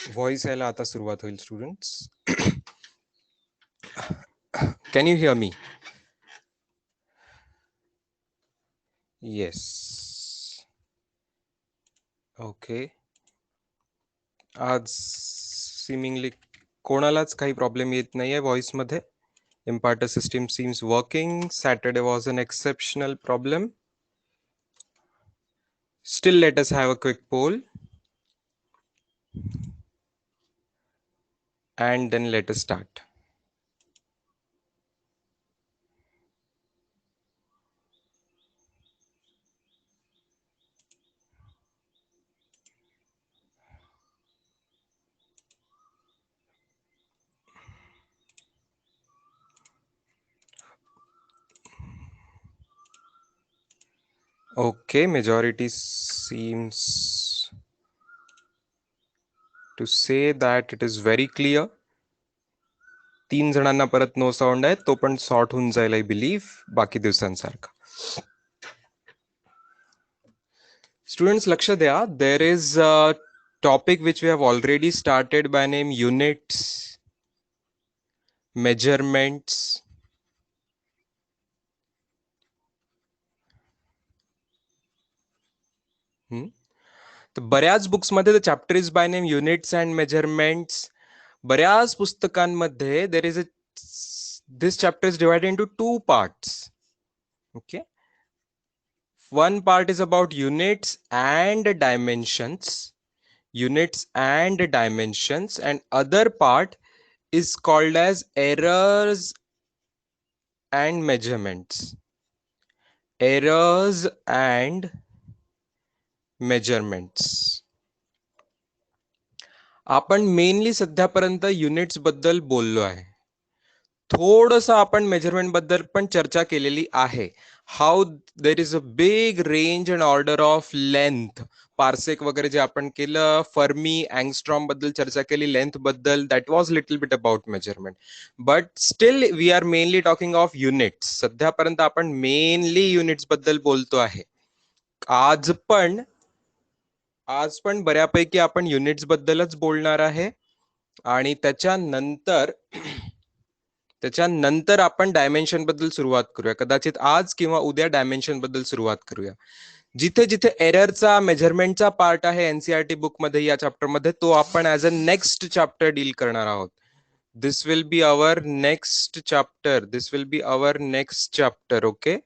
Voice यायला आता सुरुवात होईल students. Can you here me? Yes. Okay. आज सिमिंगली कोणालाच काही प्रॉब्लेम येत नाहीये व्हॉइसमध्ये. Imparter system seems working. Saturday was an exceptional problem. Still, let us have a quick poll. And then let us start. Okay, majority seems to say that it is very clear. 3 जणांना परत no sound आहे, तो पण sort होऊन जाईल I believe बाकी दिवसांसारखा. Students लक्ष द्या, there is a topic which we have already started by name units, measurements. तर बऱ्याच बुक्समध्ये the chapter is by name units and measurements. बऱ्याच पुस्तकांमध्ये there is a this chapter is divided into 2 parts. Okay, one part is about units and dimensions, and other part is called as errors and measurements. Errors and measurements. आपण mainly सध्यापर्यंत units बद्दल बोललो आहे. थोडंसं आपण measurement बद्दल पण चर्चा केलेली आहे. How there is a big range and order of length. Parsec वगैरे जे आपण केलं, फर्मी अँगस्ट्रॉम बद्दल चर्चा केली, लेंथ बद्दल, that was little bit about measurement. But still we are mainly talking of units. सध्यापर्यंत आपण मेनली युनिट्स बद्दल बोलतो आहे. आज पण बऱ्यापैकी आपण युनिट्स बद्दलच बोलणार आहे. आणि त्याच्यानंतर आपण डायमेन्शन बद्दल सुरुवात करूया. कदाचित आज किंवा उद्या डायमेन्शन बद्दल सुरुवात करूया. जिथे जिथे एररचा मेजरमेंटचा पार्ट आहे एनसीईआरटी बुक मध्ये, या चॅप्टर मध्ये, तो आपण as a next chapter deal करणार आहोत. This will be our next chapter. Okay,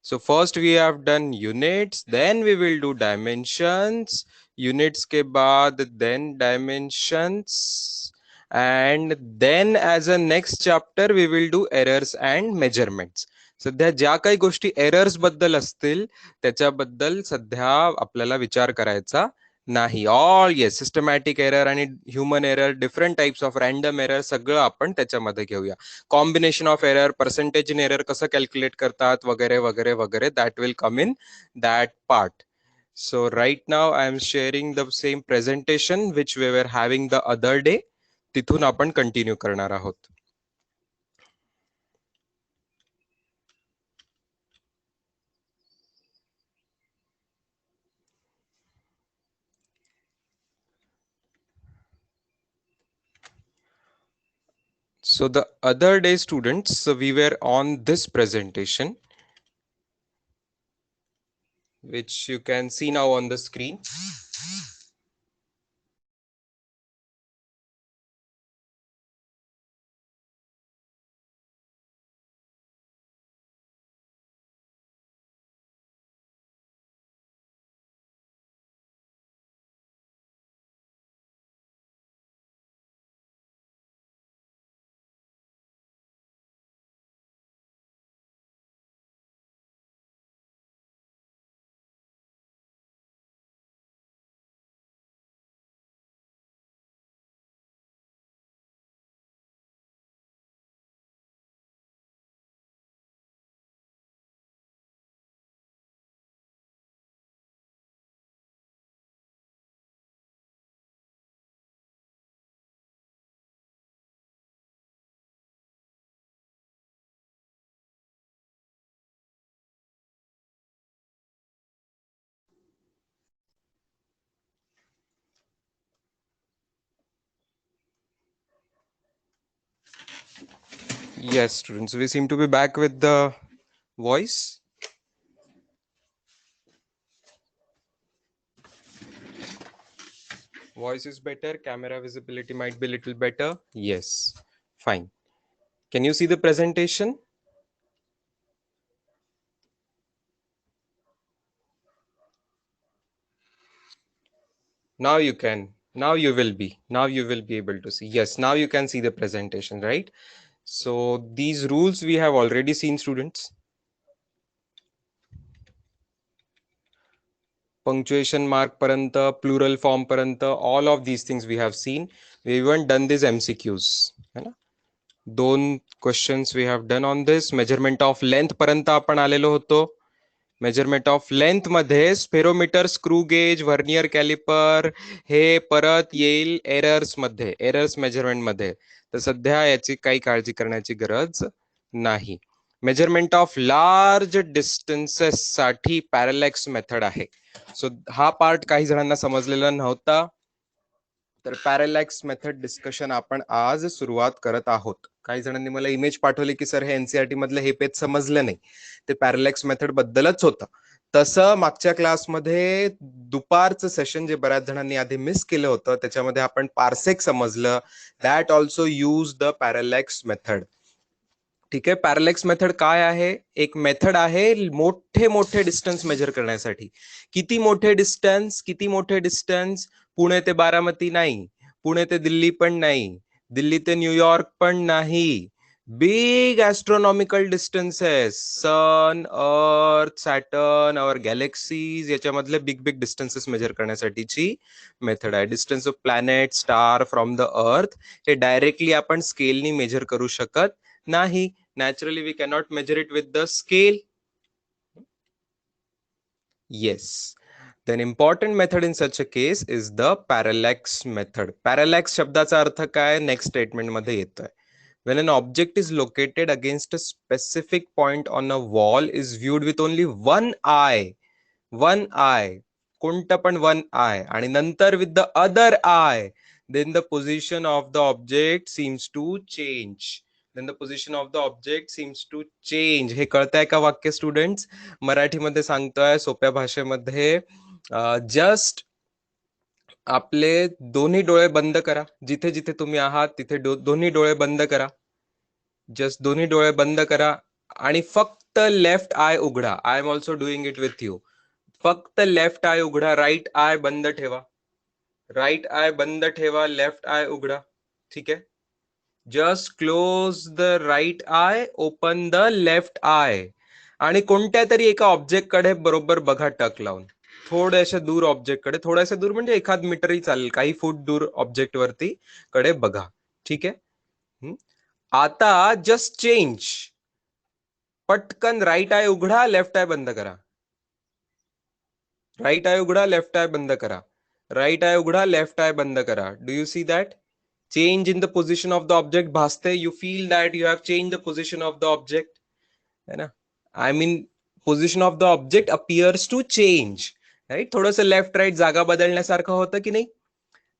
so first we have done units, then we will do dimensions. Units के बाद then dimensions, and then as a next chapter we will do errors and measurements. सध्या ज्या काही गोष्टी errors बद्दल असतील त्याच्याबद्दल सध्या आपल्याला विचार करायचा नाही. ऑल येस, सिस्टमॅटिक एरर आणि human error, different types of random error, सगळं आपण त्याच्यामध्ये घेऊया. Combination of error, percentage in error कसं कॅल्क्युलेट करतात वगैरे वगैरे वगैरे, that will come in that part. So right now I am sharing the same presentation which we were having the other day. तिथून आपण कंटिन्यू करणार आहोत. So the other day, students, so we were on this presentation, which you can see now on the screen. Yes, students, we seem to be back with the voice. Voice is better. Camera visibility might be a little better. Yes, fine. Can you see the presentation? Now you can. Now you will be. Now you will be able to see. Yes, now you can see the presentation, right? So these rules we have already seen, students. Punctuation mark paranta, plural form paranta, all of these things we have seen. We even done these MCQs. है ना? दोन questions we have done on this. Measurement of length पर्यंत आपण आलेलो होतो. Measurement of length मध्ये spherometer, screw gauge, vernier calliper हे परत येईल एरर्स मध्ये, एरर्स मेजरमेंट मध्ये. तर सध्या याची काही काळजी करण्याची गरज नाही. मेजरमेंट ऑफ लार्ज डिस्टन्सेस साठी पॅरलॅक्स मेथड आहे. सो हा पार्ट काही जणांना समजलेला नव्हता. तर पॅरलॅक्स मेथड डिस्कशन आपण आज सुरुवात करत आहोत. काही जणांनी मला इमेज पाठवली की सर हे एनसीईआरटी मधलं हे पेज समजलं नाही, ते पॅरलॅक्स मेथड बद्दलच होतं. तसं मागच्या क्लासमध्ये दुपारचं सेशन जे बऱ्याच जणांनी आधी मिस केलं होतं त्याच्यामध्ये आपण पार्सेक समजलं. That also use the parallax method. ठीक आहे. पॅरलॅक्स मेथड काय आहे? एक मेथड आहे मोठे मोठे डिस्टन्स मेजर करण्यासाठी. किती मोठे डिस्टन्स? किती मोठे डिस्टन्स? पुणे ते बारामती नाही, पुणे ते दिल्ली पण नाही, दिल्ली ते न्यूयॉर्क पण नाही. Big astronomical distances, sun, earth, Saturn, our galaxies, याच्यामधले बिग बिग डिस्टन्सेस मेजर करण्यासाठीची मेथड आहे. Distance of planet, star from the earth हे डायरेक्टली आपण स्केलनी मेजर करू शकत नाही. Naturally we cannot measure it with the scale. Yes. Then important method in such a case is the parallax method. Parallax शब्दाचा अर्थ काय? Next statement मध्ये येतोय. When an object is located against a specific point on a wall is viewed with only one eye. One eye. कोणतं पण one eye. आणि नंतर with the other eye. Then the position of the object seems to change. Then the position of the object seems to change. हे कळतंय का वाक्य students? मराठीमध्ये सांगतोय सोप्या भाषेमध्ये. जस्ट आपले दोन्ही डोळे बंद करा. जिथे जिथे तुम्ही आहात तिथे दोन्ही डोळे बंद करा. जस्ट दोन्ही डोळे बंद करा आणि फक्त लेफ्ट आय उघडा. I am also doing it with you. फक्त लेफ्ट आय उघडा. राईट आय बंद ठेवा. राईट आय बंद ठेवा. लेफ्ट आय उघडा. ठीक आहे. Just close the right eye, open the left eye. आणि कोणत्या तरी एका ऑब्जेक्ट कडे बरोबर बघा टक लावून. थोड्याशा दूर ऑब्जेक्ट कडे, थोड्याशा दूर म्हणजे एखाद मीटरही चालेल, काही फूट दूर ऑब्जेक्ट वरती कडे बघा. ठीक आहे. आता जस्ट चेंज. पटकन राईट आय उघडा, लेफ्ट आय बंद करा. राईट आय उघडा, लेफ्ट आय बंद करा. राईट आय उघडा, लेफ्ट आय बंद करा. Do you see that? Change in the position of the object भासते. You feel that you have changed the position of the object, है ना? I mean position of the object appears to change, right? थोडंसं left right जागा बदलण्यासारखं होतं की नाही?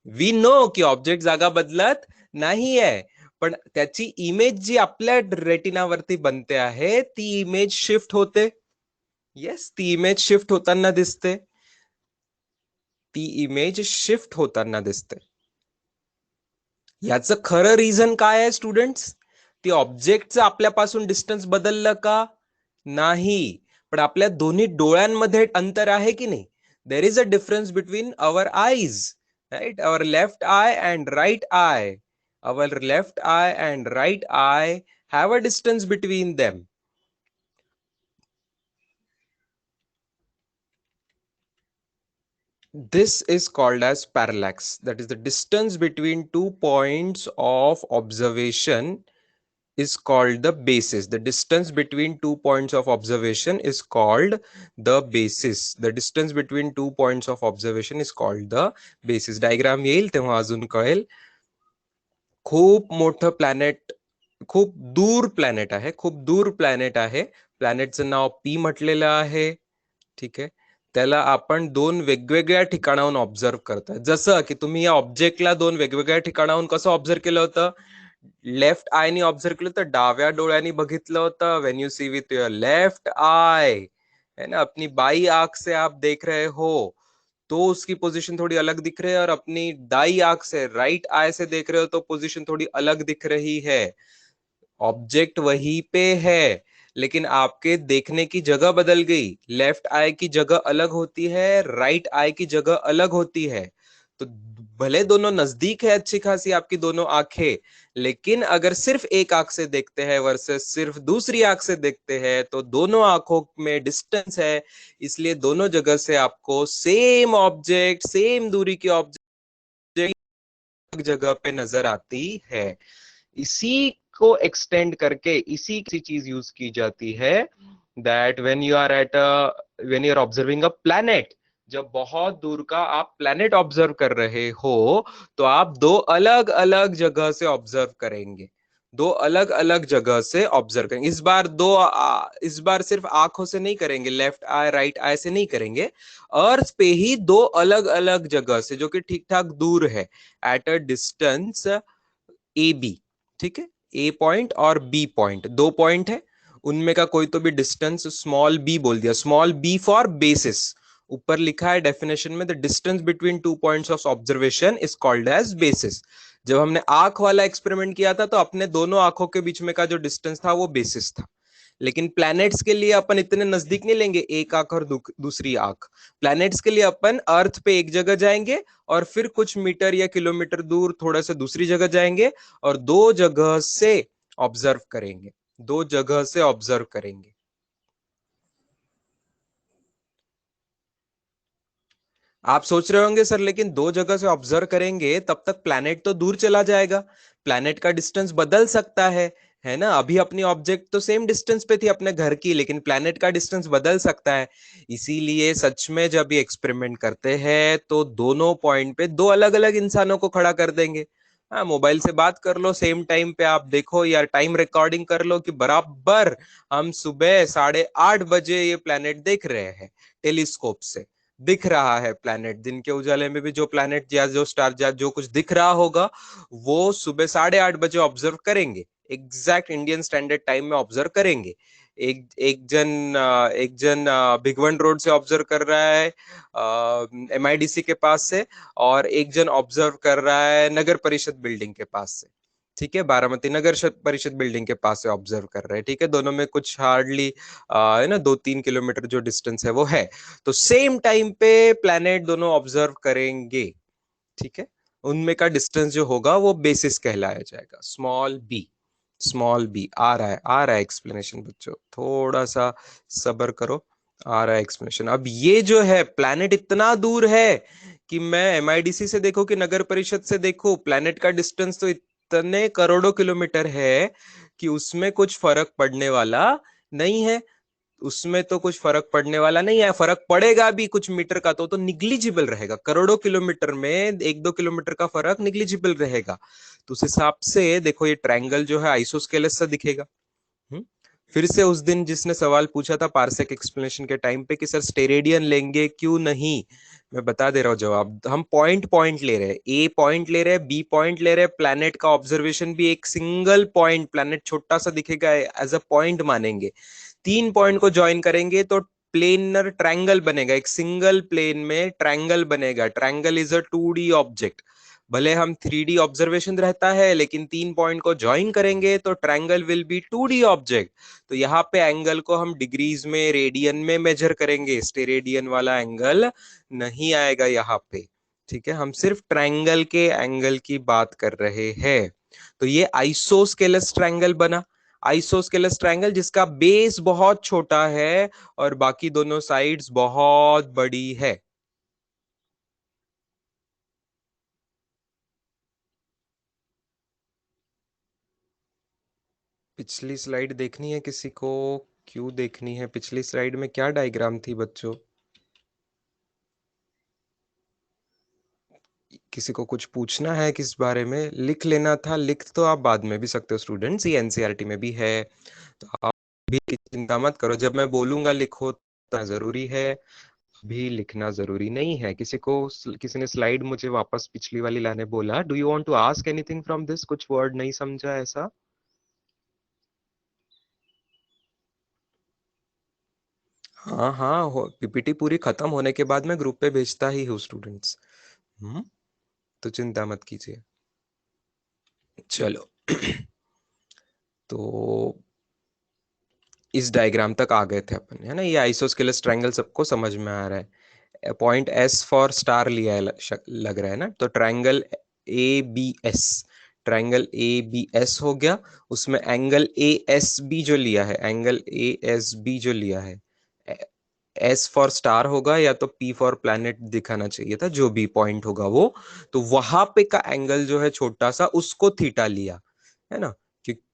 We know की object जागा बदलत नाहीये, पण त्याची इमेज जी आपल्या रेटिनावरती बनते आहे ती इमेज शिफ्ट होते. येस, ती इमेज शिफ्ट होताना दिसते. ती इमेज शिफ्ट होताना दिसते. याचं खरं रिझन काय आहे स्टुडंट्स? ती ऑब्जेक्टचं आपल्यापासून डिस्टन्स बदललं का? नाही, पण आपल्या दोन्ही डोळ्यांमध्ये अंतर आहे की नाही? There is a difference between our eyes, right? Our left eye and right eye. Our left eye and right eye have a distance between them. This is called as parallax. That is the distance between 2 points of observation is called the basis. The distance between 2 points of observation is called the basis. The distance between 2 points of observation is called the basis. Diagram येईल तेव्हा अजून कळेल. खूप मोठं planet, खूप दूर planet आहे, खूप दूर प्लॅनेट आहे. प्लॅनेटचं नाव पी म्हटलेलं आहे. ठीक आहे. त्याला आपण दोन वेगवेगळ्या ठिकाणाहून ऑब्झर्व करताय. जसं की तुम्ही या ऑब्जेक्टला दोन वेगवेगळ्या ठिकाणाहून कसं ऑब्झर्व केलं होतं? लेफ्ट आयनी ऑब्झर्व केलं तर डाव्या डोळ्यांनी बघितलं होतं, when you see with your left eye, है ना, अपनी बाई आंख से आप देख रहे हो तो उसकी पोजीशन थोड़ी अलग दिख रही है, और अपनी दाई आंख से, राइट आई से देख रहे हो तो पोजीशन थोड़ी अलग दिख रही है। ऑब्जेक्ट वहीं पे है, लेकिन आपके देखने की जगह बदल गई। लेफ्ट आई की जगह अलग होती है, राइट आई की जगह अलग होती है। तो भले दोनों नजदीक है अच्छी खासी आपकी दोनों आंखें, लेकिन अगर सिर्फ एक आंख से देखते हैं वर्सेस सिर्फ दूसरी आंख से देखते हैं तो दोनों आंखों में डिस्टेंस है, इसलिए दोनों जगह से आपको सेम ऑब्जेक्ट, सेम दूरी की ऑब्जेक्ट जगह पे नजर आती है। इसी को एक्सटेंड करके इसी किसी चीज यूज की जाती है, that when you are observing a planet, जब बहुत दूर का आप प्लैनेट ऑब्जर्व कर रहे हो तो आप दो अलग अलग जगह से ऑब्जर्व करेंगे, दो अलग अलग जगह से ऑब्जर्व करेंगे। इस बार सिर्फ आंखों से नहीं करेंगे, लेफ्ट आई राइट आई से नहीं करेंगे, अर्थ पे ही दो अलग अलग जगह से जो कि ठीक ठाक दूर है, at a distance A B. ठीक है, ए पॉइंट और बी पॉइंट, दो पॉइंट है, उनमें का कोई तो भी डिस्टेंस स्मॉल बी बोल दिया, स्मॉल बी फॉर बेसिस। ऊपर लिखा है डेफिनेशन में, the distance between two points of observation is called as basis. जब हमने आंख वाला एक्सपेरिमेंट किया था तो अपने दोनों आंखों के बीच में का जो डिस्टेंस था वो बेसिस था, लेकिन प्लैनेट्स के लिए अपन इतने नजदीक नहीं लेंगे एक आंख और दूसरी आंख। प्लैनेट्स के लिए अपन अर्थ पे एक जगह जाएंगे और फिर कुछ मीटर या किलोमीटर दूर थोड़ा सा दूसरी जगह जाएंगे और दो जगह से ऑब्जर्व करेंगे, दो जगह से ऑब्जर्व करेंगे। आप सोच रहे होंगे सर लेकिन दो जगह से ऑब्जर्व करेंगे तब तक प्लैनेट तो दूर चला जाएगा, प्लैनेट का डिस्टेंस बदल सकता है ना। अभी अपनी ऑब्जेक्ट तो सेम डिस्टेंस पे थी अपने घर की, लेकिन प्लैनेट का डिस्टेंस बदल सकता है। इसीलिए सच में जब ये एक्सपेरिमेंट करते हैं तो दोनों पॉइंट पे दो अलग अलग इंसानों को खड़ा कर देंगे। हाँ, मोबाइल से बात कर लो, सेम टाइम पे आप देखो या टाइम रिकॉर्डिंग कर लो कि बराबर हम सुबह 8:30 बजे ये प्लैनेट देख रहे हैं टेलीस्कोप से, दिख रहा है प्लैनेट। दिन के उजाले में भी जो प्लैनेट या जो स्टार या जो कुछ दिख रहा होगा वो सुबह 8:30 बजे ऑब्जर्व करेंगे, एग्जैक्ट इंडियन स्टैंडर्ड टाइम में ऑब्जर्व करेंगे। एक जन भिगवंड रोड से ऑब्जर्व कर रहा है एमआईडीसी के पास से, और एक जन ऑब्जर्व कर रहा है नगर परिषद बिल्डिंग के पास से। ठीक है, बारामती नगर परिषद बिल्डिंग के पास से ऑब्जर्व कर रहे हैं। ठीक है, दोनों में कुछ हार्डली है ना 2-3 किलोमीटर जो डिस्टेंस है वो है। तो सेम टाइम पे प्लैनेट दोनों ऑब्जर्व करेंगे। ठीक है, उनमें का डिस्टेंस जो होगा वो बेसिस कहलाया जाएगा, स्मॉल बी। स्मॉल बी आ रहा है एक्सप्लेनेशन बच्चों, थोड़ा सा सबर करो, आ रहा है एक्सप्लेनेशन। अब ये जो है प्लैनेट इतना दूर है कि मैं एमआईडीसी से देखो कि नगर परिषद से देखो, प्लैनेट का डिस्टेंस तो इतने करोड़ों किलोमीटर है कि उसमें कुछ फर्क पड़ने वाला नहीं है। उसमें तो कुछ फर्क पड़ने वाला नहीं है, फर्क पड़ेगा भी कुछ मीटर का तो निग्लिजिबल रहेगा। करोड़ों किलोमीटर में 1-2 किलोमीटर का फर्क निग्लिजिबल रहेगा। तो उस हिसाब से देखो ये ट्रायंगल जो है आइसोस्केलस सा दिखेगा। हम्म? फिर से उस दिन जिसने सवाल पूछा था पार्सेक एक्सप्लेनेशन के टाइम पे कि सर स्टेरेडियन लेंगे क्यों नहीं, मैं बता दे रहा हूँ जवाब। हम पॉइंट पॉइंट ले रहे हैं, ए पॉइंट ले रहे हैं, बी पॉइंट ले रहे हैं, प्लैनेट का ऑब्जर्वेशन भी एक सिंगल पॉइंट, प्लैनेट छोटा सा दिखेगा एज अ पॉइंट मानेंगे। 3 पॉइंट को ज्वाइन करेंगे तो प्लेनर ट्रायंगल बनेगा, एक सिंगल प्लेन में ट्रायंगल बनेगा। Triangle is a 2D object. भले हम 3D ऑब्जर्वेशन रहता है लेकिन 3 पॉइंट को ज्वाइन करेंगे तो triangle will be 2D object. तो यहाँ पे एंगल को हम डिग्रीज में, रेडियन में मेजर करेंगे, स्टेरेडियन वाला एंगल नहीं आएगा यहाँ पे। ठीक है, हम सिर्फ ट्रायंगल के एंगल की बात कर रहे हैं। तो ये आइसोस्केलस ट्रायंगल बना, आइसोस्केलस ट्रायंगल जिसका बेस बहुत छोटा है और बाकी दोनों साइड्स बहुत बड़ी है। पिछली स्लाइड देखनी है किसी को? क्यों देखनी है? पिछली स्लाइड में क्या डायग्राम थी बच्चों? किसी को कुछ पूछना है किस बारे में? लिख लेना था, लिख तो आप बाद में भी सकते हो स्टूडेंट्स, ये एनसीईआरटी में भी है, तो आप भी चिंता मत करो, जब मैं बोलूंगा लिखो तो जरूरी है। भी लिखना जरूरी नहीं है। किसी ने स्लाइड मुझे वापस पिछली वाली लाने बोला। Do you want to ask anything from this? कुछ वर्ड नहीं समझा ऐसा? हाँ हाँ, पीपीटी पूरी खत्म होने के बाद मैं ग्रुप पे भेजता ही हूँ स्टूडेंट्स। हम्म। तो चिंता मत कीजिए। चलो तो इस डायग्राम तक आ गए थे अपन, है ना? ये आइसोस्केलेस ट्रायंगल सबको समझ में आ रहा है। पॉइंट एस फॉर स्टार लिया है, लग रहा है ना? तो triangle A B S, triangle A B S हो गया। उसमें एंगल ए एस बी जो लिया है, एंगल ए एस बी जो लिया है, एस फॉर स्टार होगा या तो पी फॉर प्लैनेट दिखाना चाहिए था, जो भी पॉइंट होगा वो। तो वहां पे का एंगल जो है छोटा सा, उसको थीटा लिया, है ना?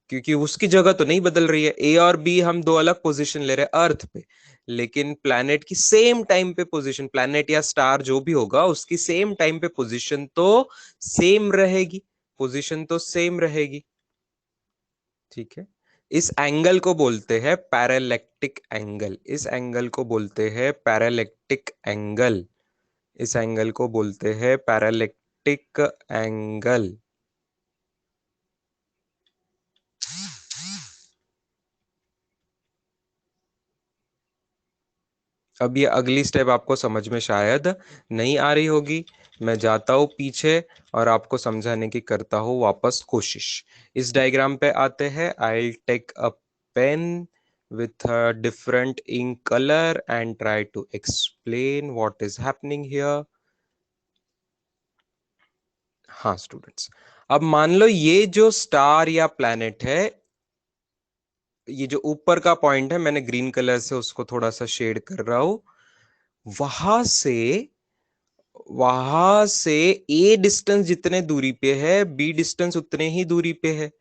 क्योंकि उसकी जगह तो नहीं बदल रही है। ए और बी हम दो अलग पोजीशन ले रहे हैं अर्थ पे, लेकिन प्लैनेट की सेम टाइम पे पोजीशन, प्लैनेट या स्टार जो भी होगा उसकी सेम टाइम पे पोजीशन तो सेम रहेगी, पोजीशन तो सेम रहेगी। ठीक है। इस एंगल को बोलते हैं पैरालेक्टिक एंगल, इस एंगल को बोलते हैं पैरालेक्टिक एंगल, इस एंगल को बोलते हैं पैरालेक्टिक एंगल। अब ये अगली स्टेप आपको समझ में शायद नहीं आ रही होगी। मैं जाता हूं पीछे और आपको समझाने की करता हूं वापस कोशिश। इस डायग्राम पे आते हैं। I take a pen with a different ink color and try to explain what is happening here. हाँ स्टूडेंट्स, अब मान लो ये जो स्टार या प्लैनेट है, ये जो ऊपर का पॉइंट है, मैंने ग्रीन कलर से उसको थोड़ा सा शेड कर रहा हूं। वहां से वहां से ए डिस्टेंस जितने दूरी पे है, बी डिस्टेंस उतने ही दूरी पे है।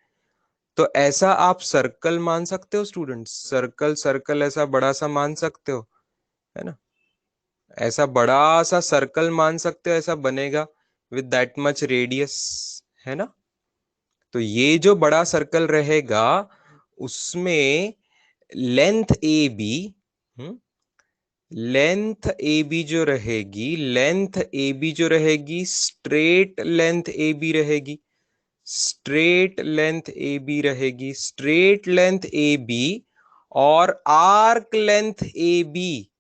तो ऐसा आप सर्कल मान सकते हो स्टूडेंट्स, सर्कल सर्कल ऐसा बड़ा सा मान सकते हो, है ना? ऐसा बड़ा सा सर्कल मान सकते हो, ऐसा बनेगा विद दैट मच रेडियस, है ना? तो ये जो बड़ा सर्कल रहेगा उसमें length A B, length A B जो रहेगी, लेंथ ए बी जो रहेगी, स्ट्रेट लेंथ ए बी रहेगी, स्ट्रेट लेंथ ए बी रहेगी, स्ट्रेट लेंथ ए बी। और arc length A B,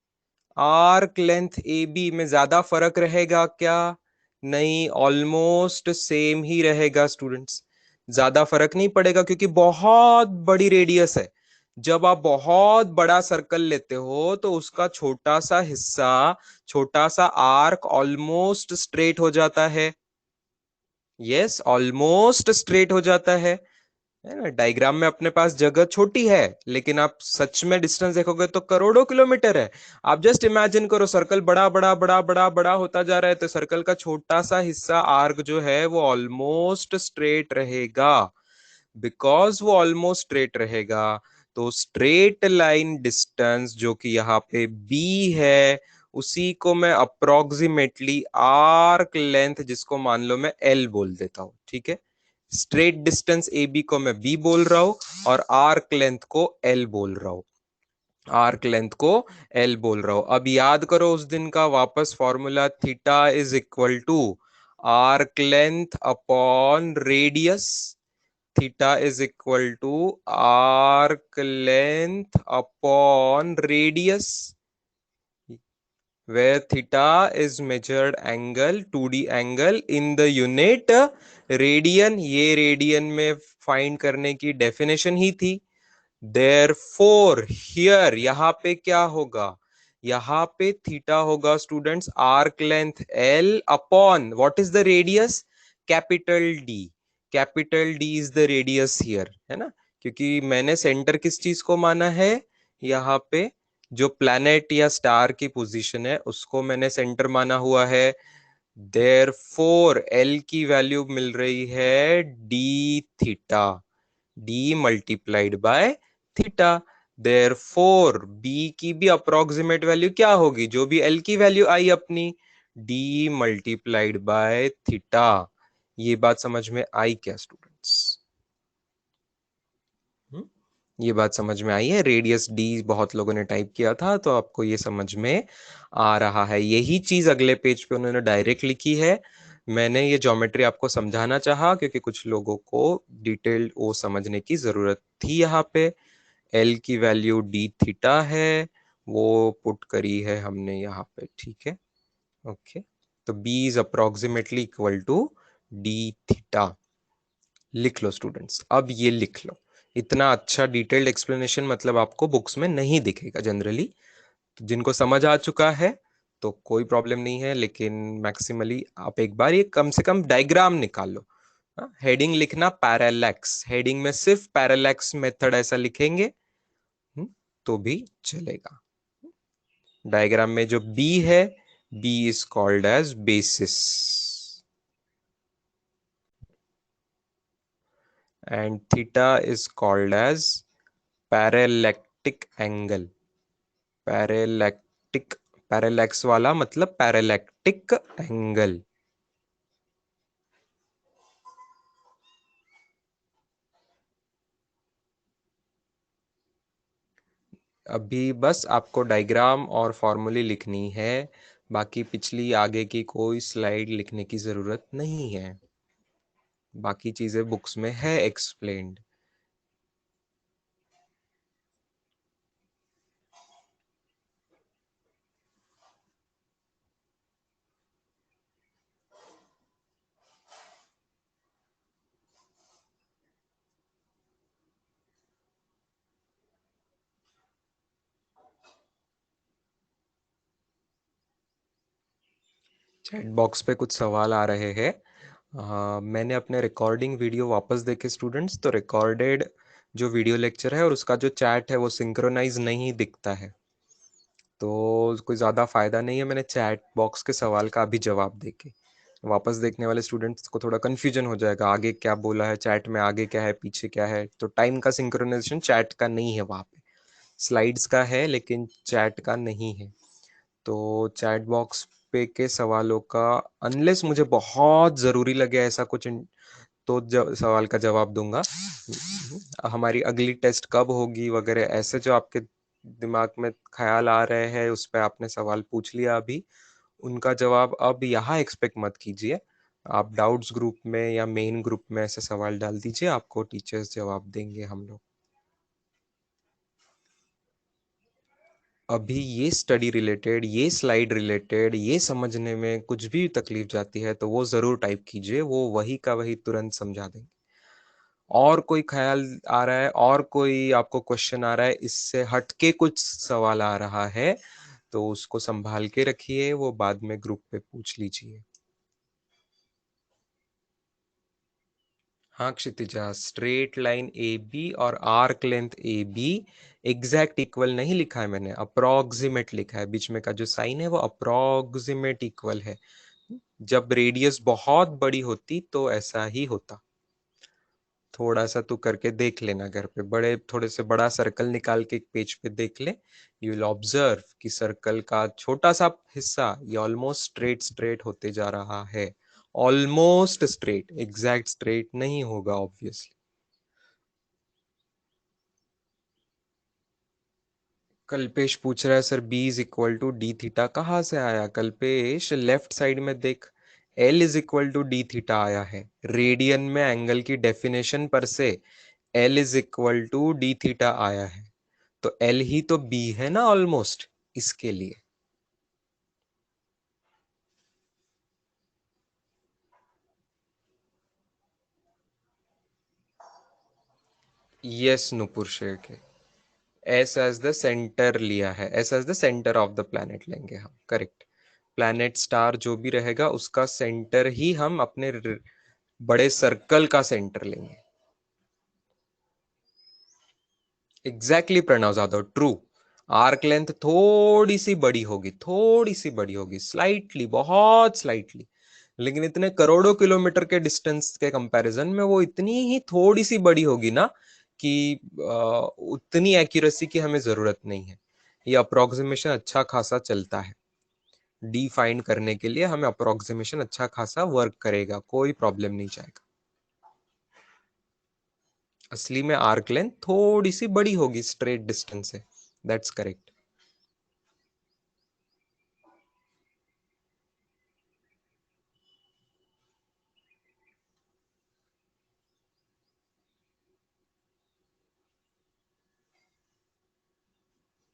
arc length A B में ज्यादा फर्क रहेगा क्या? नहीं, ऑलमोस्ट सेम ही रहेगा स्टूडेंट्स। ज्यादा फर्क नहीं पड़ेगा क्योंकि बहुत बड़ी रेडियस है। जब आप बहुत बड़ा सर्कल लेते हो तो उसका छोटा सा हिस्सा, छोटा सा आर्क ऑलमोस्ट स्ट्रेट हो जाता है। यस, ऑलमोस्ट स्ट्रेट हो जाता है ना? डायग्राम में अपने पास जगह छोटी है, लेकिन आप सच में डिस्टेंस देखोगे तो करोड़ों किलोमीटर है। आप जस्ट इमेजिन करो, सर्कल बड़ा बड़ा बड़ा बड़ा बड़ा होता जा रहा है, तो सर्कल का छोटा सा हिस्सा आर्क जो है वो ऑलमोस्ट स्ट्रेट रहेगा। बिकॉज वो ऑलमोस्ट स्ट्रेट रहेगा, तो स्ट्रेट लाइन डिस्टेंस जो कि यहाँ पे बी है, उसी को मैं अप्रोक्सीमेटली आर्क लेंथ, जिसको मान लो मैं एल बोल देता हूं, ठीक है? स्ट्रेट डिस्टेंस ए बी को मैं बी बोल रहा हूं और आर्क लेंथ को एल बोल रहा हूं, आर्क लेंथ को एल बोल रहा हूं। अब याद करो उस दिन का वापस formula, theta is equal to arc length upon radius, theta is equal to arc length upon radius, where theta is measured angle, 2D angle in the unit radian. ये रेडियन में फाइंड करने की डेफिनेशन ही थी। Therefore here, यहाँ पे क्या होगा? यहाँ पे थीटा होगा students arc length L upon what is the radius? Capital D. Capital D is the radius here, है ना? क्योंकि मैंने सेंटर किस चीज को माना है? यहाँ पे जो प्लैनेट या स्टार की पोजीशन है उसको मैंने सेंटर माना हुआ है। देयरफॉर एल की वैल्यू मिल रही है D theta, D multiplied by theta. Therefore B की भी अप्रोक्सीमेट वैल्यू क्या होगी? जो भी एल की वैल्यू आई अपनी, डी मल्टीप्लाइड बाय थीटा। ये बात समझ में आई क्या स्टूडेंट्स? ये बात समझ में आई है? रेडियस डी बहुत लोगों ने टाइप किया था, तो आपको ये समझ में आ रहा है। यही चीज अगले पेज पे उन्होंने डायरेक्ट लिखी है। मैंने ये ज्योमेट्री आपको समझाना चाहा क्योंकि कुछ लोगों को डिटेल्ड वो समझने की जरूरत थी। यहाँ पे एल की वैल्यू डी थीटा है, वो पुट करी है हमने यहाँ पे, ठीक है। ओके, तो B is approximately equal to D theta. लिख लो स्टूडेंट्स, अब ये लिख लो। इतना अच्छा डिटेल्ड एक्सप्लेनेशन मतलब आपको बुक्स में नहीं दिखेगा जनरली। तो जिनको समझ आ चुका है तो कोई प्रॉब्लम नहीं है, लेकिन मैक्सिमली आप एक बार ये कम से कम डायग्राम निकाल लो। हेडिंग लिखना पैरालैक्स, हेडिंग में सिर्फ पैरालैक्स मेथड ऐसा लिखेंगे तो भी चलेगा। डायग्राम में जो बी है, B is called as basis and theta is called as parallactic angle. Parallactic, parallax वाला मतलब पैरेलैक्टिक एंगल। अभी बस आपको डायग्राम और फॉर्मूले लिखनी है, बाकी पिछली आगे की कोई स्लाइड लिखने की जरूरत नहीं है। बाकी चीजें बुक्स में है एक्सप्लेन्ड। चैट बॉक्स पे कुछ सवाल आ रहे हैं। मैंने अपने रिकॉर्डिंग वीडियो वापस देखे स्टूडेंट्स, तो रिकॉर्डेड जो वीडियो लेक्चर है और उसका जो चैट है वो सिंक्रोनाइज नहीं दिखता है, तो कोई ज़्यादा फायदा नहीं है मैंने चैट बॉक्स के सवाल का अभी जवाब देके। वापस देखने वाले स्टूडेंट्स को थोड़ा कंफ्यूजन हो जाएगा, आगे क्या बोला है चैट में, आगे क्या है पीछे क्या है। तो टाइम का सिंक्रोनाइजेशन चैट का नहीं है वहाँ पे, स्लाइड्स का है लेकिन चैट का नहीं है। तो चैट बॉक्स पे के सवालों का अनलेस मुझे बहुत ज़रूरी लगे ऐसा कुछ तो सवाल का जवाब दूंगा। हमारी अगली टेस्ट कब होगी वगैरह ऐसे जो आपके दिमाग में ख्याल आ रहे हैं, उस पर आपने सवाल पूछ लिया अभी, उनका जवाब अब यहाँ एक्सपेक्ट मत कीजिए। आप डाउट्स ग्रुप में या मेन ग्रुप में ऐसे सवाल डाल दीजिए, आपको टीचर्स जवाब देंगे हम लोग। अभी ये स्टडी रिलेटेड, ये स्लाइड रिलेटेड, ये समझने में कुछ भी तकलीफ जाती है तो वो जरूर टाइप कीजिए, वो वही का वही तुरंत समझा देंगे। और कोई ख्याल आ रहा है, और कोई आपको क्वेश्चन आ रहा है, इससे हटके कुछ सवाल आ रहा है तो उसको संभाल के रखिए, वो बाद में ग्रुप पे पूछ लीजिए। हाँ Kshitija, straight line A B और arc length A B exact equal नहीं लिखा है मैंने, अप्रोक्सीमेट लिखा है। बीच में का जो साइन है वो अप्रोक्सीमेट इक्वल है। जब रेडियस बहुत बड़ी होती तो ऐसा ही होता। थोड़ा सा तू करके देख लेना घर पे, बड़े थोड़े से बड़ा सर्कल निकाल के एक पेज पे देख ले। यू विल ऑब्जर्व कि सर्कल का छोटा सा हिस्सा ये ऑलमोस्ट स्ट्रेट स्ट्रेट होते जा रहा है। ऑलमोस्ट स्ट्रेट, एग्जैक्ट स्ट्रेट नहीं होगा ऑब्वियसली। कल्पेश पूछ रहा है sir B is equal to D theta कहाँ से आया? कल्पेश लेफ्ट साइड में देख, L is equal to D theta आया है। रेडियन में एंगल की डेफिनेशन पर से L is equal to D theta आया है, तो एल ही तो बी है ना ऑलमोस्ट, इसके लिए। यस नुपुर शेख है, एस एज द सेंटर लिया है, S as the centre of the planet लेंगे हम, करेक्ट। प्लैनेट स्टार जो भी रहेगा उसका सेंटर ही हम अपने बड़े सर्कल का सेंटर लेंगे। Exactly Pranav Jadhav, true. Arc length थोड़ी सी बड़ी होगी, थोड़ी सी बड़ी होगी, स्लाइटली, बहुत स्लाइटली, लेकिन इतने करोड़ों किलोमीटर के डिस्टेंस के कंपैरिजन में वो इतनी ही थोड़ी सी बड़ी होगी ना कि उतनी एक्यूरेसी की हमें जरूरत नहीं है। ये अप्रोक्सीमेशन अच्छा खासा चलता है, डी फाइंड करने के लिए हमें अप्रोक्सीमेशन अच्छा खासा वर्क करेगा, कोई प्रॉब्लम नहीं जाएगा। असली में आर्क लेंथ थोड़ी सी बड़ी होगी स्ट्रेट डिस्टेंस से। That's correct.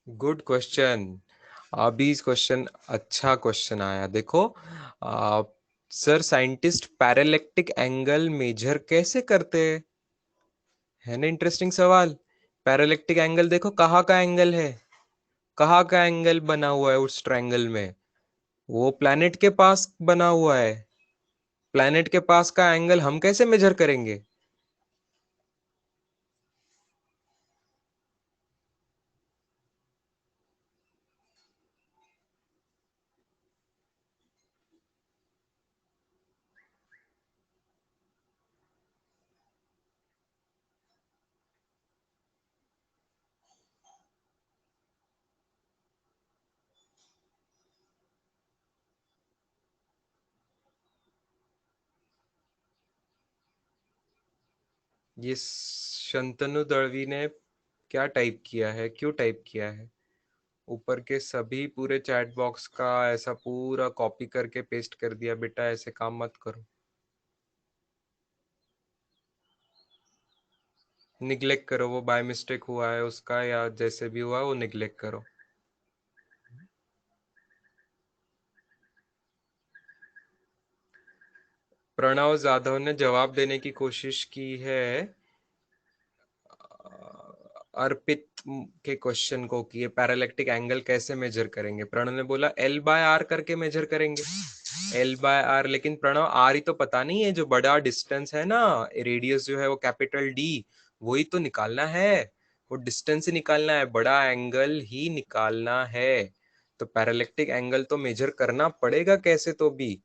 Good question. अभी क्वेश्चन अच्छा क्वेश्चन आया देखो। सर साइंटिस्ट पैरालेक्टिक एंगल मेजर कैसे करते हैं? है ना इंटरेस्टिंग सवाल। पैरालेक्टिक एंगल देखो कहाँ का एंगल है, कहाँ का एंगल बना हुआ है उस ट्रायंगल में, वो प्लैनेट के पास बना हुआ है। प्लैनेट के पास का एंगल हम कैसे मेजर करेंगे? ये शंतनु दळवी ने क्या टाइप किया है, क्यों टाइप किया है? ऊपर के सभी पूरे चैट बॉक्स का ऐसा पूरा कॉपी करके पेस्ट कर दिया। बेटा ऐसे काम मत करो। निग्लेक्ट करो, वो बाय मिस्टेक हुआ है उसका या जैसे भी हुआ वो निग्लेक्ट करो। प्रणव जाधव ने जवाब देने की कोशिश की है अर्पित के क्वेश्चन को कि ये पैरालेक्टिक एंगल कैसे मेजर करेंगे। प्रणव ने बोला एल बाय आर करके मेजर करेंगे। एल बाय आर, लेकिन प्रणव आर ही तो पता नहीं है, जो बड़ा डिस्टेंस है ना, रेडियस जो है वो कैपिटल डी, वही तो निकालना है। वो डिस्टेंस ही निकालना है, बड़ा एंगल ही निकालना है। तो पैरालेक्टिक एंगल तो मेजर करना पड़ेगा कैसे तो भी।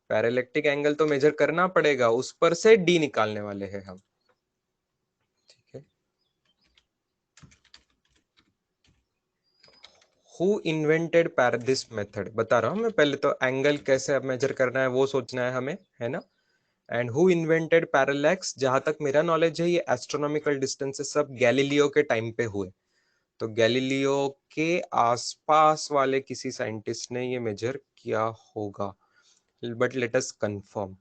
पैरालेक्टिक एंगल तो मेजर करना पड़ेगा, उस पर से डी निकालने वाले हैं हम। ठीक है। हु इन्वेंटेड दिस मेथड, बता रहा हूं मैं। पहले तो एंगल कैसे मेजर करना है वो सोचना है हमें, है ना। एंड हु इन्वेंटेड पैरालैक्स, जहां तक मेरा नॉलेज है ये एस्ट्रोनॉमिकल डिस्टेंस सब गैलीलियो के टाइम पे हुए। तो गैलीलियो के आसपास वाले किसी साइंटिस्ट ने ये मेजर किया होगा, बट लेट अस कंफर्म।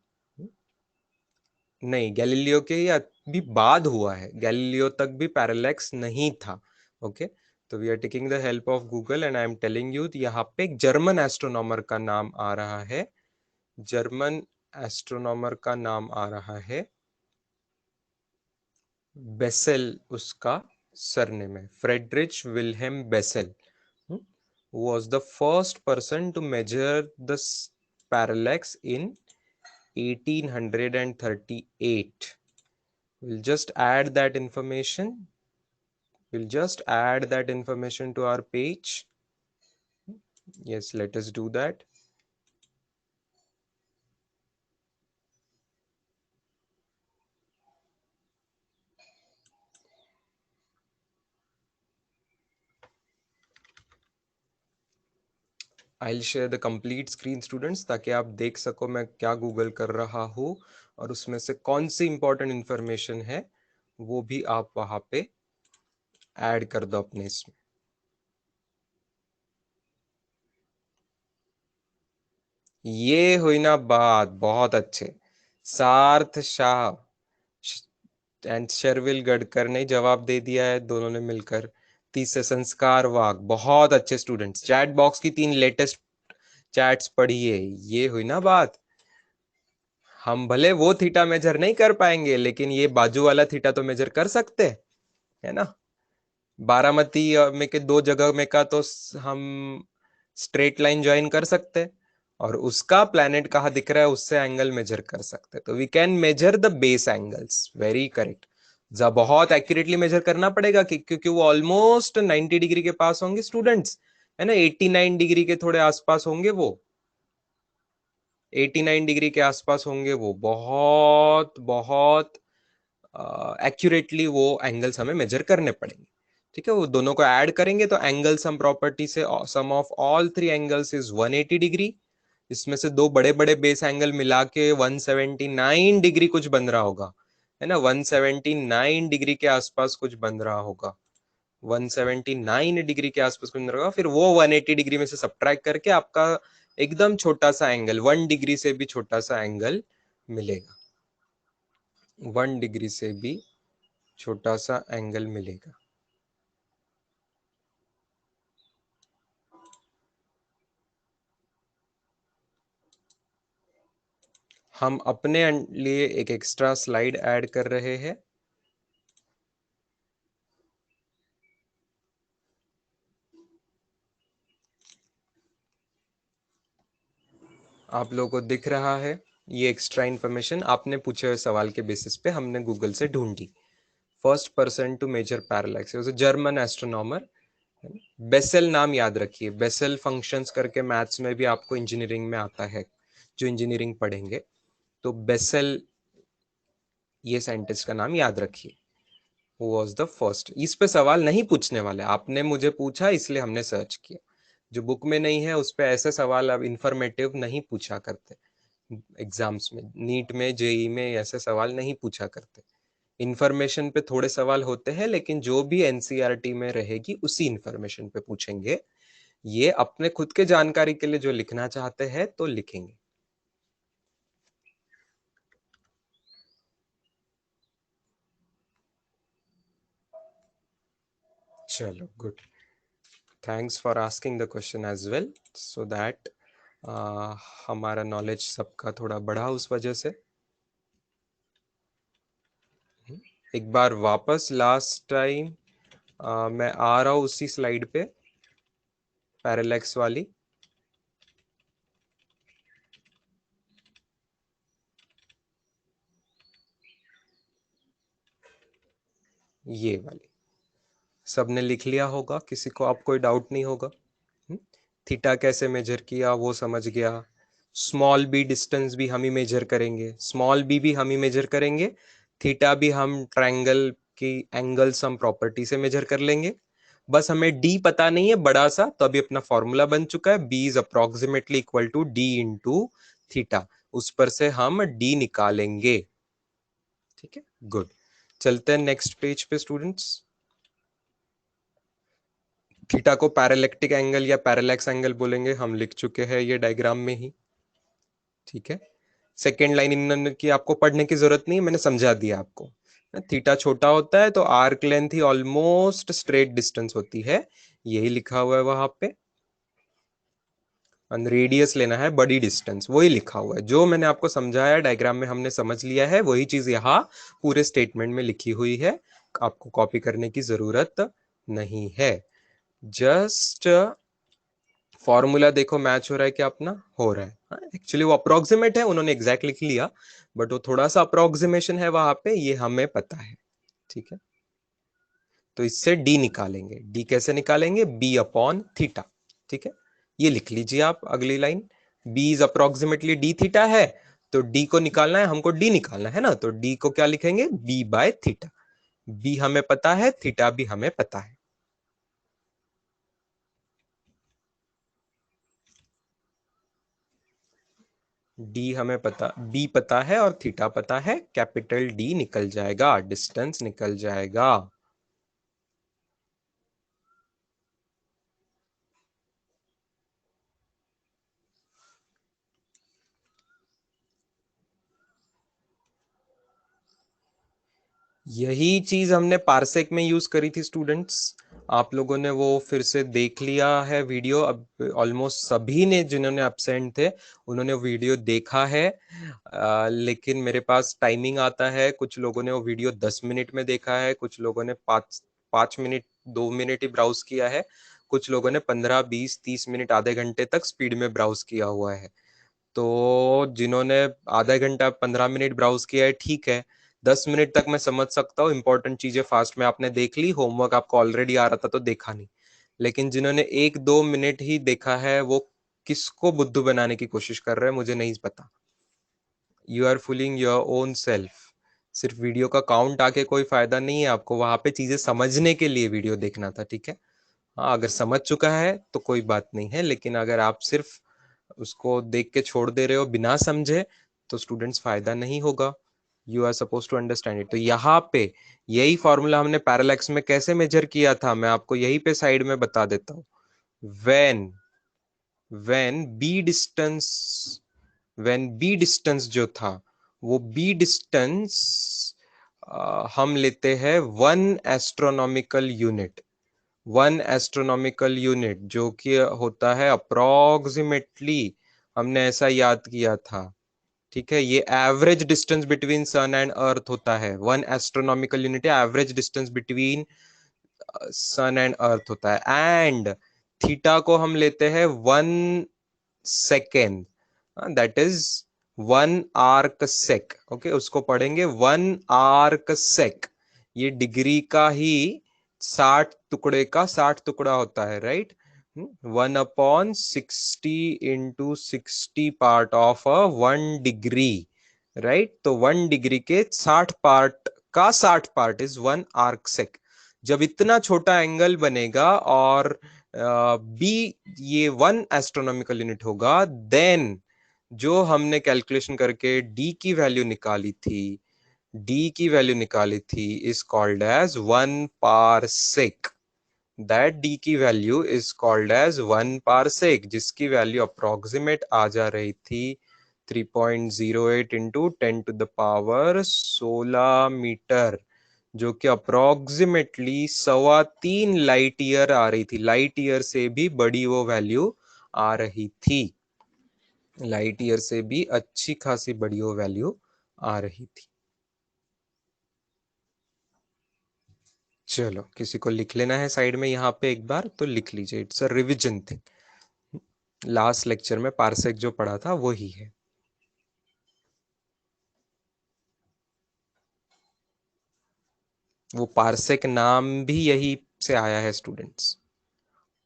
नहीं, गैलीलियो के या भी बाद हुआ है, गैलीलियो तक भी पैरालैक्स नहीं था। ओके, तो we are taking the help of Google and I am telling you, यहाँ पे एक जर्मन एस्ट्रोनॉमर का नाम आ रहा है। जर्मन एस्ट्रोनॉमर का नाम आ रहा है बेसेल, उसका सरनेम है Friedrich Wilhelm Bessel. was the first person to measure the parallax in 1838. We'll just add that information. We'll just add that information to our page. Yes, let us do that. I'll share the complete screen students, ताकि आप देख सको मैं क्या Google कर रहा हूँ और उसमें से कौन सी इंपॉर्टेंट इंफॉर्मेशन है वो भी आप वहां पे ऐड कर दो अपने इसमें। ये हुई ना बात, बहुत अच्छे। सार्थ शाह एंड शर्विल गडकर ने जवाब दे दिया है, दोनों ने मिलकर। तीसरे संस्कार वाग, बहुत अच्छे स्टूडेंट्स। चैट बॉक्स की 3 लेटेस्ट चैट्स पढ़िए, ये हुई ना बात। हम भले वो थीटा मेजर नहीं कर पाएंगे, लेकिन ये बाजू वाला थीटा तो मेजर कर सकते हैं, है ना। बारामती में के 2 जगह में का तो हम स्ट्रेट लाइन ज्वाइन कर सकते हैं, और उसका प्लैनेट कहाँ दिख रहा है उससे एंगल मेजर कर सकते हैं। तो we can measure the base angles, very correct. बहुत एक्यूरेटली मेजर करना पड़ेगा क्योंकि वो ऑलमोस्ट 90 डिग्री के पास होंगे स्टूडेंट्स, है ना। 89 डिग्री के थोड़े आसपास होंगे वो, 89 डिग्री के आसपास होंगे वो। बहुत बहुत एक्यूरेटली वो एंगल्स हमें मेजर करने पड़ेंगे। ठीक है, वो दोनों को ऐड करेंगे तो एंगल सम प्रॉपर्टी से sum of all 3 angles is 180 degree. इसमें से 2 बड़े बड़े बेस एंगल मिला के 179 डिग्री कुछ बन रहा होगा। है ना, 179 डिग्री के आसपास कुछ बन रहा होगा, 179 डिग्री के आसपास कुछ बन रहा होगा, फिर वो 180 डिग्री में से सब्ट्रैक्ट करके आपका एकदम छोटा सा एंगल, 1 डिग्री से भी छोटा सा एंगल मिलेगा, 1 डिग्री से भी छोटा सा एंगल मिलेगा। हम अपने लिए एक एक्स्ट्रा स्लाइड ऐड कर रहे हैं। आप लोगों को दिख रहा है ये एक्स्ट्रा इन्फॉर्मेशन आपने पूछे हुए सवाल के बेसिस पे हमने गूगल से ढूंढी। First person to measure parallax was a German astronomer. Bessel नाम याद रखिए, बेसेल फंक्शंस करके मैथ्स में भी आपको इंजीनियरिंग में आता है, जो इंजीनियरिंग पढ़ेंगे तो बेसेल, ये साइंटिस्ट का नाम याद रखिए। Who was the first? इस पे सवाल नहीं पूछने वाले, आपने मुझे पूछा इसलिए हमने सर्च किया। जो बुक में नहीं है उस पे ऐसे सवाल अब इंफॉर्मेटिव नहीं पूछा करते, एग्जाम्स में, नीट में, जेई में ऐसे सवाल नहीं पूछा करते। इंफॉर्मेशन पे थोड़े सवाल होते हैं, लेकिन जो भी एनसीईआरटी में रहेगी उसी इंफॉर्मेशन पे पूछेंगे। ये अपने खुद के जानकारी के लिए जो लिखना चाहते हैं तो लिखेंगे। चलो good, thanks for asking the question as well, so that हमारा नॉलेज सबका थोड़ा बढ़ा उस वजह से। एक बार वापस लास्ट टाइम मैं आ रहा हूं उसी स्लाइड पे, पैरेलैक्स वाली। ये वाली सबने लिख लिया होगा, किसी को आप कोई डाउट नहीं होगा। थीटा कैसे मेजर किया वो समझ गया, स्मॉल बी डिस्टेंस भी हम ही मेजर करेंगे, स्मॉल बी भी हम ही मेजर करेंगे, थीटा भी हम ट्रायंगल की एंगल सम प्रॉपर्टी से मेजर कर लेंगे। बस हमें डी पता नहीं है बड़ा सा, तो अभी अपना फॉर्मूला बन चुका है, B is approximately equal to D into theta, उस पर से हम डी निकालेंगे। ठीक है, गुड। चलते हैं नेक्स्ट पेज पे स्टूडेंट्स। थीटा को पैरेलैक्टिक एंगल या पैरेलैक्स एंगल बोलेंगे, हम लिख चुके हैं ये डायग्राम में ही। ठीक है, सेकेंड लाइन इन्होंने की आपको पढ़ने की जरूरत नहीं है, मैंने समझा दिया आपको। थीटा छोटा होता है तो आर्क लेंथ ही ऑलमोस्ट स्ट्रेट डिस्टेंस होती है, यही लिखा हुआ है वहां पे। रेडियस लेना है बड़ी डिस्टेंस, वही लिखा हुआ है, जो मैंने आपको समझाया डायग्राम में हमने समझ लिया है, वही चीज यहाँ पूरे स्टेटमेंट में लिखी हुई है, आपको कॉपी करने की जरूरत नहीं है। जस्ट फॉर्मूला देखो मैच हो रहा है कि अपना हो रहा है, एक्चुअली वो अप्रोक्सीमेट है, उन्होंने एग्जैक्ट लिख लिया, बट वो थोड़ा सा अप्रोक्सीमेशन है वहां पे, ये हमें पता है। ठीक है, तो इससे डी निकालेंगे, डी कैसे निकालेंगे, बी अपॉन थीटा। ठीक है, ये लिख लीजिए आप अगली line, B is approximately D theta है, तो डी को निकालना है, हमको डी निकालना है ना, तो डी को क्या लिखेंगे, बी बाय थीटा। बी हमें पता है, थीटा भी हमें पता है। डी हमें पता, बी पता है और थीटा पता है, कैपिटल डी निकल जाएगा, डिस्टेंस निकल जाएगा। यही चीज हमने पार्सेक में यूज करी थी स्टूडेंट्स, आप लोगों ने वो फिर से देख लिया है वीडियो, अब ऑलमोस्ट सभी ने जिन्होंने एब्सेंट थे उन्होंने वीडियो देखा है। लेकिन मेरे पास टाइमिंग आता है, कुछ लोगों ने वो वीडियो 10 मिनट में देखा है, कुछ लोगों ने 5 5 मिनट 2 मिनट ही ब्राउज किया है, कुछ लोगों ने 15 20 30 मिनट आधे घंटे तक स्पीड में ब्राउज किया हुआ है। तो जिन्होंने आधा घंटा 15 मिनट ब्राउज किया है ठीक है, 10 मिनट तक मैं समझ सकता हूँ, इंपॉर्टेंट चीजें फास्ट में आपने देख ली, होमवर्क आपको ऑलरेडी आ रहा था तो देखा नहीं। लेकिन जिन्होंने 1 2 मिनट ही देखा है वो किसको बुद्धू बनाने की कोशिश कर रहे हैं मुझे नहीं पता। You are fooling your own self. सिर्फ वीडियो का काउंट आके कोई फायदा नहीं है, आपको वहां पे चीजें समझने के लिए वीडियो देखना था। ठीक है, हाँ अगर समझ चुका है तो कोई बात नहीं है, लेकिन अगर आप सिर्फ उसको देख के छोड़ दे रहे हो बिना समझे तो स्टूडेंट्स फायदा नहीं होगा। You are suppose to understand it. तो यहाँ पे यही फॉर्मूला हमने पैरेलैक्स में कैसे मेजर किया था, मैं आपको यही पे साइड में बता देता हूँ। When when B distance when B distance जो था, वो बी डिस्टेंस हम लेते हैं 1 एस्ट्रोनॉमिकल यूनिट। 1 एस्ट्रोनॉमिकल यूनिट जो कि होता है अप्रोक्सीमेटली, हमने ऐसा याद किया था, ठीक है। ये average distance between sun and earth होता है। 1 astronomical unit average distance between sun and earth होता है। एंड थीटा को हम लेते हैं 1 second, that is 1 arc sec. Okay, उसको पढ़ेंगे 1 आर्क सेक। ये डिग्री का ही 60 टुकड़े का 60 टुकड़ा होता है, right. 1/60 into 60 part of 1 degree, right. तो 1 डिग्री के 60 पार्ट का 60 पार्ट इज 1 आर्क सेक। जब इतना छोटा एंगल बनेगा और बी ये 1 एस्ट्रोनॉमिकल यूनिट होगा, देन जो हमने कैलकुलेशन करके डी की वैल्यू निकाली थी is called as 1 parsec. That D की value is called as 1 parsec, जिसकी वैल्यू अप्रोक्सीमेट आ जा रही थी 3.08 इंटू 10⁻16 मीटर, जो कि अप्रोक्सीमेटली 3.25 लाइट ईयर आ रही थी। लाइट ईयर से भी बड़ी वो वैल्यू आ रही थी, लाइट ईयर से भी अच्छी खासी बड़ी वो वैल्यू आ रही थी। चलो, किसी को लिख लेना है साइड में यहाँ पे एक बार तो लिख लीजिए, it's a revision thing. Last lecture में पार्सेक जो पढ़ा था वही है। वो पार्सेक नाम भी यही से आया है स्टूडेंट्स,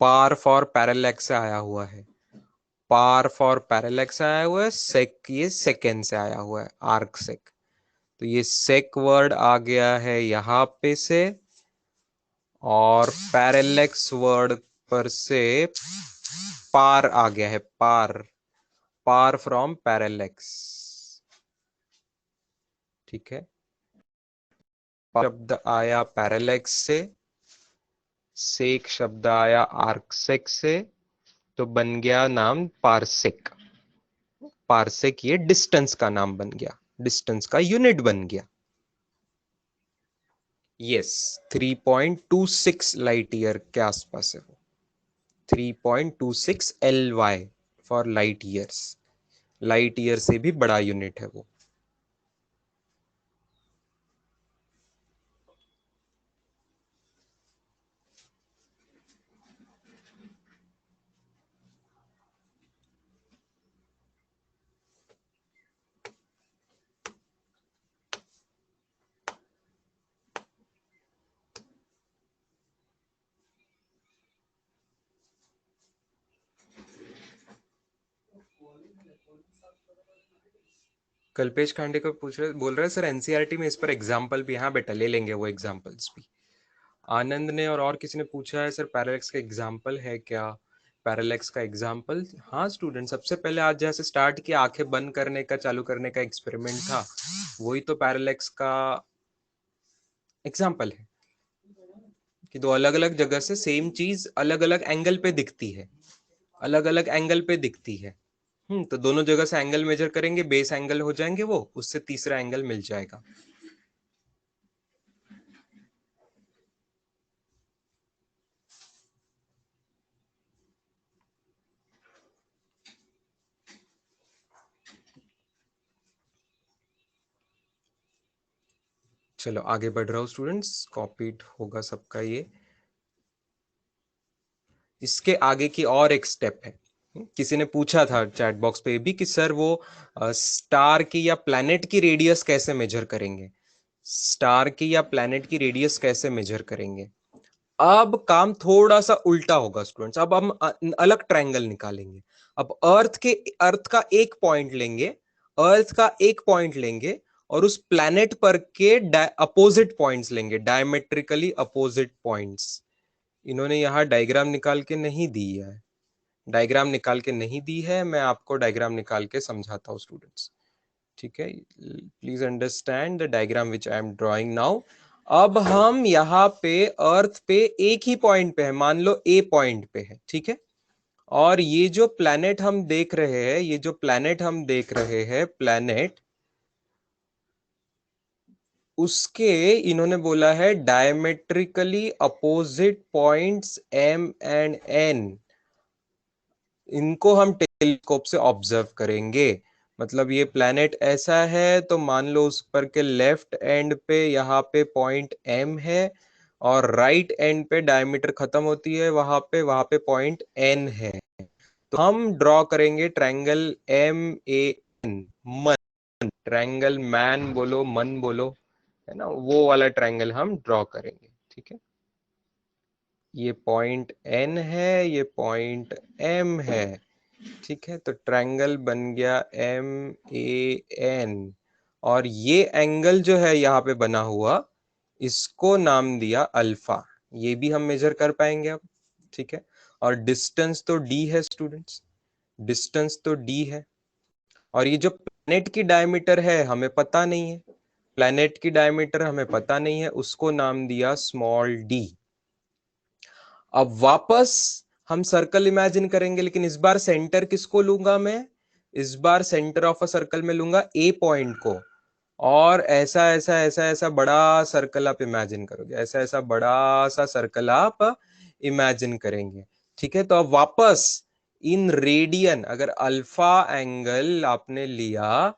पार फॉर पैरेलैक्स से आया हुआ है। पार फॉर पैरेलैक्स आया हुआ है, सेक ये सेकेंड से आया हुआ है, आर्क सेक। तो ये सेक वर्ड आ गया है यहाँ पे से, और पैरेलैक्स वर्ड पर से पार आ गया है, पार, पार फ्रॉम पैरेलैक्स, ठीक है। शब्द आया पैरेलैक्स से, सेक शब्द आया आर्कसेक से, तो बन गया नाम पारसेक। पारसेक ये डिस्टेंस का नाम बन गया, डिस्टेंस का यूनिट बन गया। यस, 3.26 लाइट ईयर के आसपास है वो। 3.26 LY for light years. Light year से भी बड़ा यूनिट है वो। कल्पेश खांडेकर पूछ रहे, बोल रहे सर एनसीईआरटी में इस पर एग्जाम्पल भी, हाँ बेटा ले लेंगे वो एग्जाम्पल्स भी। आनंद ने और किसी ने पूछा है सर पैरेलैक्स का एग्जाम्पल है क्या। पैरेलैक्स का एग्जाम्पल, हाँ स्टूडेंट, सबसे पहले आज जैसे स्टार्ट किया आंखें बंद करने का चालू करने का एक्सपेरिमेंट था, वही तो पैरेलैक्स का एग्जाम्पल है, कि दो अलग अलग जगह से सेम चीज अलग अलग एंगल पे दिखती है, अलग अलग एंगल पे दिखती है। तो दोनों जगह से एंगल मेजर करेंगे, बेस एंगल हो जाएंगे वो, उससे तीसरा एंगल मिल जाएगा। चलो आगे बढ़ रहा हूँ स्टूडेंट्स, कॉपीड होगा सबका ये। इसके आगे की और एक स्टेप है। किसी ने पूछा था चैट बॉक्स पे भी कि सर वो स्टार की या प्लैनेट की रेडियस कैसे मेजर करेंगे, स्टार की या प्लैनेट की रेडियस कैसे मेजर करेंगे। अब काम थोड़ा सा उल्टा होगा स्टूडेंट्स, अब हम अलग ट्रायंगल निकालेंगे। अब अर्थ का एक पॉइंट लेंगे, अर्थ का एक पॉइंट लेंगे, और उस प्लैनेट पर के अपोजिट पॉइंट्स लेंगे, डायमेट्रिकली अपोजिट पॉइंट्स। इन्होंने यहां डायग्राम निकाल के नहीं दी है, डायग्राम निकाल के नहीं दी है, मैं आपको डायग्राम निकाल के समझाता हूँ स्टूडेंट्स। ठीक है, please understand the diagram which I am drawing now. अब हम यहाँ पे अर्थ पे एक ही पॉइंट पे है, मान लो ए पॉइंट पे है, ठीक है। और ये जो प्लैनेट हम देख रहे हैं, ये जो प्लैनेट हम देख रहे हैं, प्लैनेट, उसके इन्होंने बोला है diametrically opposite points M and N, इनको हम टेलीस्कोप से ऑब्जर्व करेंगे। मतलब ये प्लैनेट ऐसा है, तो मान लो उस पर के लेफ्ट एंड पे यहाँ पे पॉइंट एम है, और राइट एंड पे डायमीटर खत्म होती है, वहां पे पॉइंट एन है। तो हम ड्रॉ करेंगे ट्रायंगल एम ए एन, मन, ट्रायंगल मैन बोलो, मन बोलो, है ना, वो वाला ट्रायंगल हम ड्रॉ करेंगे, ठीक है। ये पॉइंट एन है, ये पॉइंट एम है, ठीक है। तो ट्रायंगल बन गया एम ए एन, और ये एंगल जो है यहाँ पे बना हुआ, इसको नाम दिया अल्फा। ये भी हम मेजर कर पाएंगे अब, ठीक है। और डिस्टेंस तो डी है स्टूडेंट्स, डिस्टेंस तो डी है। और ये जो प्लैनेट की डायमीटर है हमें पता नहीं है, प्लैनेट की डायमीटर हमें पता नहीं है, उसको नाम दिया स्मॉल डी। अब वापस हम सर्कल इमेजिन करेंगे, लेकिन इस बार सेंटर किसको लूंगा मैं, इस बार सेंटर ऑफ अ सर्कल में लूंगा ए पॉइंट को। और ऐसा ऐसा ऐसा ऐसा बड़ा सर्कल आप इमेजिन करोगे, ऐसा ऐसा बड़ा सा सर्कल आप इमेजिन करेंगे, ठीक है। तो अब वापस इन रेडियन, अगर अल्फा एंगल आपने लिया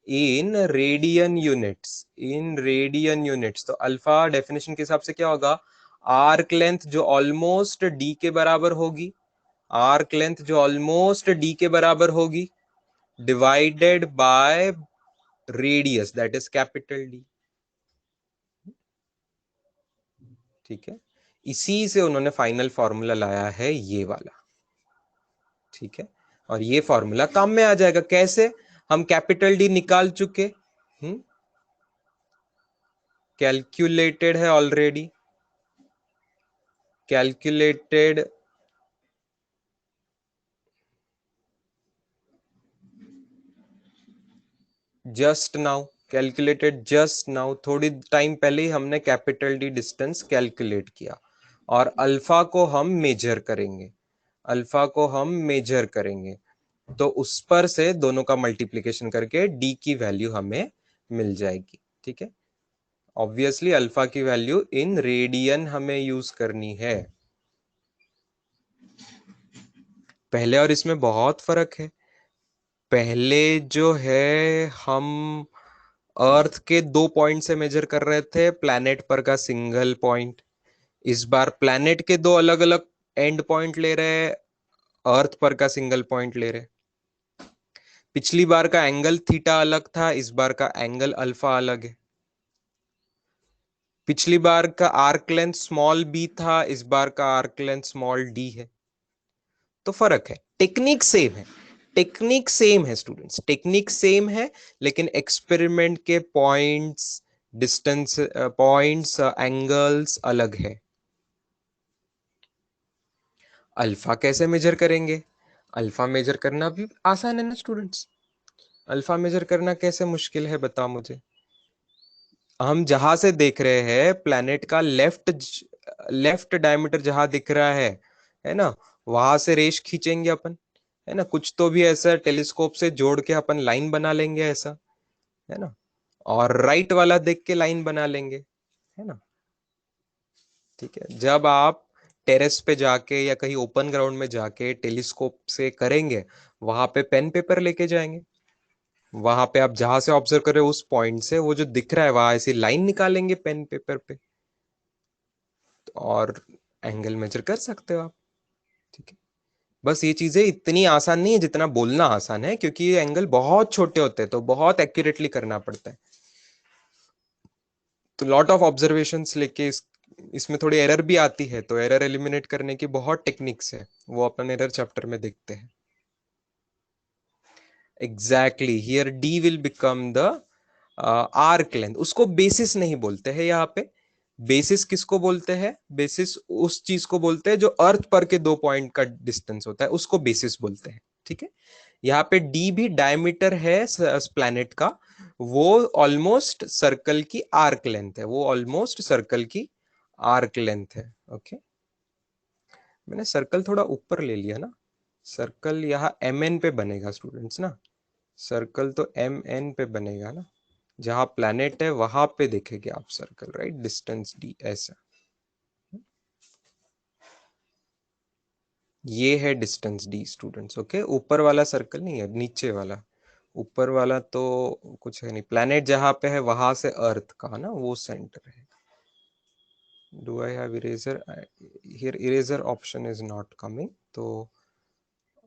in radian units, in radian units, तो अल्फा डेफिनेशन के हिसाब से क्या होगा, आर्क लेंथ जो ऑलमोस्ट डी के बराबर होगी, आर्क लेंथ जो ऑलमोस्ट डी के बराबर होगी, divided by radius, that is capital D, ठीक है। इसी से उन्होंने फाइनल फॉर्मूला लाया है ये वाला, ठीक है। और ये फॉर्मूला काम में आ जाएगा, कैसे, हम कैपिटल डी निकाल चुके, कैलकुलेटेड है already, calculated just now, calculated just now, थोड़ी टाइम पहले ही हमने कैपिटल डी डिस्टेंस कैलकुलेट किया। और अल्फा को हम मेजर करेंगे, अल्फा को हम मेजर करेंगे, तो उस पर से दोनों का मल्टीप्लीकेशन करके डी की वैल्यू हमें मिल जाएगी, ठीक है। ऑब्वियसली अल्फा की वैल्यू इन रेडियन हमें यूज करनी है। पहले और इसमें बहुत फर्क है। पहले जो है हम अर्थ के 2 पॉइंट से मेजर कर रहे थे, प्लैनेट पर का सिंगल पॉइंट। इस बार प्लैनेट के 2 अलग अलग एंड पॉइंट ले रहे हैं, अर्थ पर का सिंगल पॉइंट ले रहे। पिछली बार का एंगल थीटा अलग था, इस बार का एंगल अल्फा अलग है। पिछली बार का आर्क लेंथ स्मॉल बी था, इस बार का आर्क लेंथ स्मॉल डी है। तो फर्क है, टेक्निक सेम है, टेक्निक सेम है स्टूडेंट्स, टेक्निक सेम है, लेकिन एक्सपेरिमेंट के पॉइंट्स, डिस्टेंस, पॉइंट्स, एंगल्स अलग है। अल्फा कैसे मेजर करेंगे, अल्फा मेजर करना भी आसान है ना स्टूडेंट्स, अल्फा मेजर करना कैसे मुश्किल है बताओ मुझे। हम जहां से देख रहे हैं प्लैनेट का लेफ्ट डायमीटर जहां दिख रहा है ना, वहां से रेश खींचेंगे अपन, है ना, कुछ तो भी ऐसा टेलीस्कोप से जोड़ के अपन लाइन बना लेंगे ऐसा, है ना, और राइट वाला देख के लाइन बना लेंगे, है ना, ठीक है। जब आप टेरेस पे जाके या कहीं ओपन ग्राउंड में जाके टेलीस्कोप से करेंगे, वहां पे पेन पेपर लेके जाएंगे, वहां पे आप जहां से ऑब्जर्व कर रहे हो उस पॉइंट से वो जो दिख रहा है वहां ऐसी लाइन निकालेंगे पेन पेपर पे, और एंगल मेजर कर सकते हो आप, ठीक है। बस ये चीजें इतनी आसान नहीं है जितना बोलना आसान है, क्योंकि ये एंगल बहुत छोटे होते हैं, तो बहुत एक्यूरेटली करना पड़ता है। तो लॉट ऑफ ऑब्जर्वेशंस लेके इसमें थोड़ी एरर भी आती है, तो एरर एलिमिनेट करने की बहुत टेक्निक्स है, वो अपन एरर चैप्टर में देखते हैं। Exactly, here D will become the arc length, उसको बेसिस नहीं बोलते हैं यहाँ पे। बेसिस किसको बोलते हैं, बेसिस उस चीज को बोलते हैं जो अर्थ पर के 2 पॉइंट का डिस्टेंस होता है, उसको बेसिस बोलते हैं, ठीक है। यहाँ पे डी भी डायमीटर है प्लैनेट का, वो ऑलमोस्ट सर्कल की आर्क लेंथ है, वो ऑलमोस्ट सर्कल की आर्क लेंथ है। ओके, मैंने सर्कल थोड़ा ऊपर ले लिया ना, सर्कल यहाँ एम एन पे बनेगा स्टूडेंट्स ना, सर्कल तो एम एन पे बनेगा ना, जहां प्लैनेट है वहां पे देखेंगे आप सर्कल, राइट, डिस्टेंस डी ऐसा, ये है डिस्टेंस डी स्टूडेंट्स। ओके, ऊपर वाला सर्कल नहीं है, नीचे वाला, ऊपर वाला तो कुछ है नहीं, प्लैनेट जहां पे है वहां से अर्थ का ना वो सेंटर है। Do I have eraser? Here eraser option is not coming, तो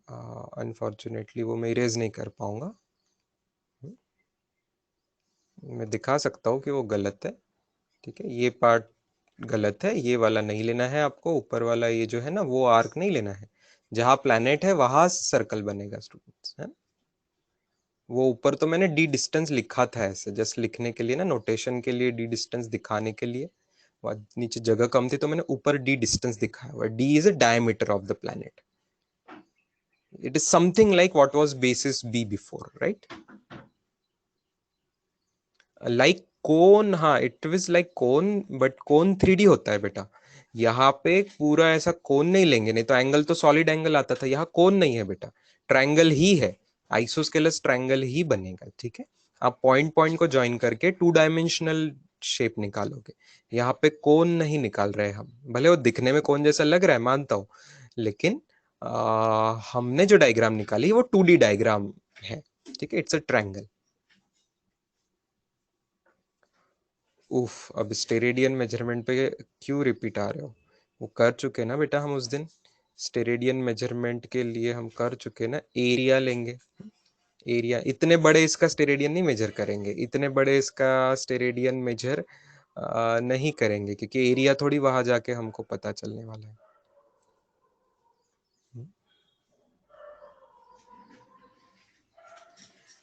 अनफॉर्चुनेटली वो मैं इरेज नहीं कर पाऊंगा। मैं दिखा सकता हूँ कि वो गलत है, ठीक है, ये पार्ट गलत है, ये वाला नहीं लेना है आपको, ऊपर वाला ये जो है ना वो आर्क नहीं लेना है, जहां प्लैनेट है वहां सर्कल बनेगा स्टूडेंट्स, है। वो ऊपर तो मैंने डी डिस्टेंस लिखा था ऐसे, जस्ट लिखने के लिए ना, नोटेशन के लिए, डी डिस्टेंस दिखाने के लिए, नीचे जगह कम थी तो मैंने ऊपर डी डिस्टेंस दिखाया हुआ, D is a diameter of the planet, it is something like what was basis B before, right, like cone, हाँ it was like cone, but cone 3D होता है बेटा, यहाँ पे पूरा ऐसा कोन नहीं लेंगे, नहीं तो एंगल तो सॉलिड एंगल आता था, यहाँ कोन नहीं है बेटा, ट्रायंगल ही है, आइसोस्केलस ट्रायंगल ही बनेगा, ठीक है। आप पॉइंट पॉइंट को ज्वाइन करके 2 डायमेंशनल शेप निकालोगे, यहाँ पे कोन नहीं निकाल रहे हम, भले वो दिखने में कोन जैसा लग रहा है मानता हूँ, लेकिन हमने जो डायग्राम निकाली वो 2D डायग्राम है, ठीक है, इट्स अ ट्रायंगल। उफ, अब स्टेरेडियन मेजरमेंट पे क्यों रिपीट आ रहे हो? वो कर चुके ना बेटा हम उस दिन, स्टेरेडियन मेजरमेंट के लिए हम कर चुके ना, एरिया लेंगे, एरिया, इतने बड़े इसका स्टेरेडियन नहीं मेजर करेंगे, इतने बड़े इसका स्टेरेडियन मेजर नहीं करेंगे, क्योंकि एरिया थोड़ी वहां जाके हमको पता चलने वाला है।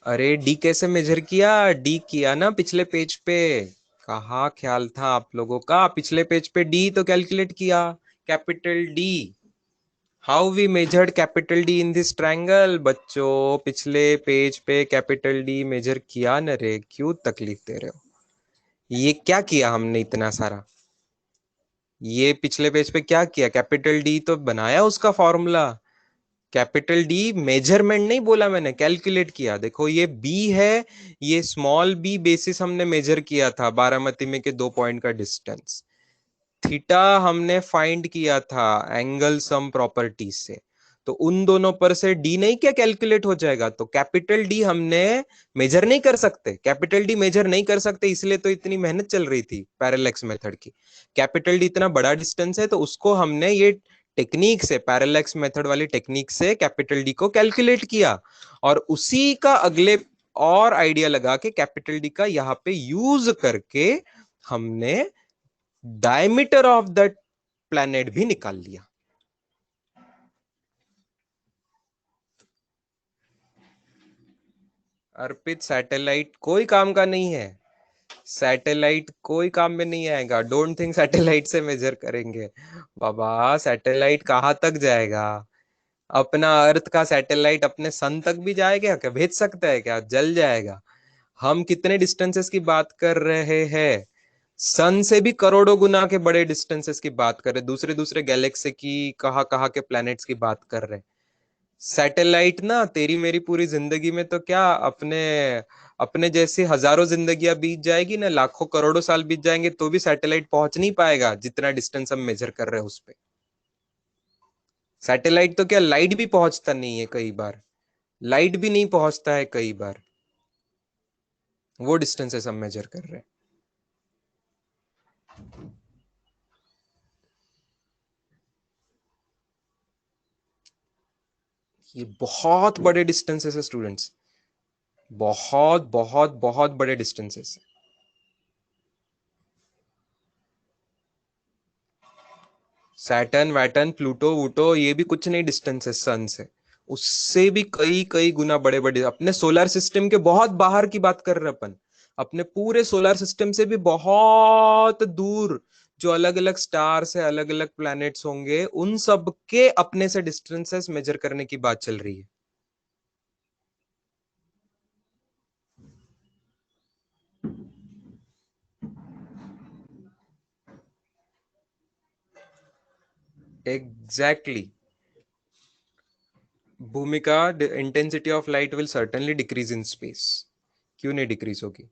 अरे डी कैसे मेजर किया? डी किया ना पिछले पेज पे, कहाँ ख्याल था आप लोगों का, पिछले पेज पे डी तो कैलकुलेट किया, capital D. How we measured capital D in this triangle? बच्चों पिछले पेज पे कैपिटल डी मेजर किया न रे, क्यों तकलीफ दे रहे हो? ये क्या किया हमने इतना सारा, ये पिछले पेज पे क्या किया, कैपिटल डी तो बनाया उसका फॉर्मूला, कैपिटल डी मेजरमेंट नहीं बोला मैंने, कैलकुलेट किया। देखो ये बी है, ये स्मॉल बी बेसिस हमने मेजर किया था बारामती में के 2 पॉइंट का डिस्टेंस, थीटा हमने फाइंड किया था एंगल सम प्रॉपर्टी से, तो उन दोनों पर से डी नहीं क्या कैलकुलेट हो जाएगा, तो कैपिटल डी हमने मेजर नहीं कर सकते, कैपिटल डी मेजर नहीं कर सकते, इसलिए तो इतनी मेहनत चल रही थी पैरेलैक्स मेथड की। कैपिटल डी इतना बड़ा डिस्टेंस है तो उसको हमने ये टेक्निक से, पैरेलैक्स मेथड वाली टेक्निक से कैपिटल डी को कैलकुलेट किया, और उसी का अगले और आइडिया लगा के कैपिटल डी का यहाँ पे यूज करके हमने डायमीटर ऑफ दैट प्लैनेट भी निकाल लिया। अर्पित सैटेलाइट कोई काम का नहीं है, सैटेलाइट कोई काम में नहीं आएगा, डोंट थिंक सैटेलाइट से मेजर करेंगे बाबा, सैटेलाइट कहाँ तक जाएगा? अपना अर्थ का सैटेलाइट अपने सन तक भी जाएगा क्या, भेज सकता है क्या, जल जाएगा। हम कितने डिस्टेंसेस की बात कर रहे हैं, सन से भी करोड़ों गुना के बड़े डिस्टेंसेस की बात कर रहे हैं, दूसरे दूसरे गैलेक्सी की, कहाँ कहाँ के प्लैनेट्स की बात कर रहे हैं। सैटेलाइट ना तेरी मेरी पूरी जिंदगी में तो क्या, अपने अपने जैसी हजारों जिंदगियां बीत जाएगी ना, लाखों करोड़ों साल बीत जाएंगे तो भी सैटेलाइट पहुंच नहीं पाएगा जितना डिस्टेंस हम मेजर कर रहे हैं उस पे। सैटेलाइट तो क्या लाइट भी पहुंचता नहीं है कई बार, लाइट भी नहीं पहुंचता है कई बार, वो डिस्टेंसेस हम मेजर कर रहे हैं। ये बहुत बड़े डिस्टेंसेस है स्टूडेंट्स, बहुत बहुत बहुत बड़े डिस्टेंसेस। सैटर्न वैटर्न प्लूटो वूटो ये भी कुछ नहीं डिस्टेंस है सन से, उससे भी कई कई गुना बड़े बड़े, अपने सोलर सिस्टम के बहुत बाहर की बात कर रहे हैं अपन, अपने पूरे सोलर सिस्टम से भी बहुत दूर जो अलग अलग स्टार्स है, अलग अलग प्लैनेट्स होंगे, उन सब के अपने से डिस्टेंसेस मेजर करने की बात चल रही है। एग्जैक्टली। भूमिका, intensity of light will certainly decrease in space. क्यों नहीं डिक्रीज होगी?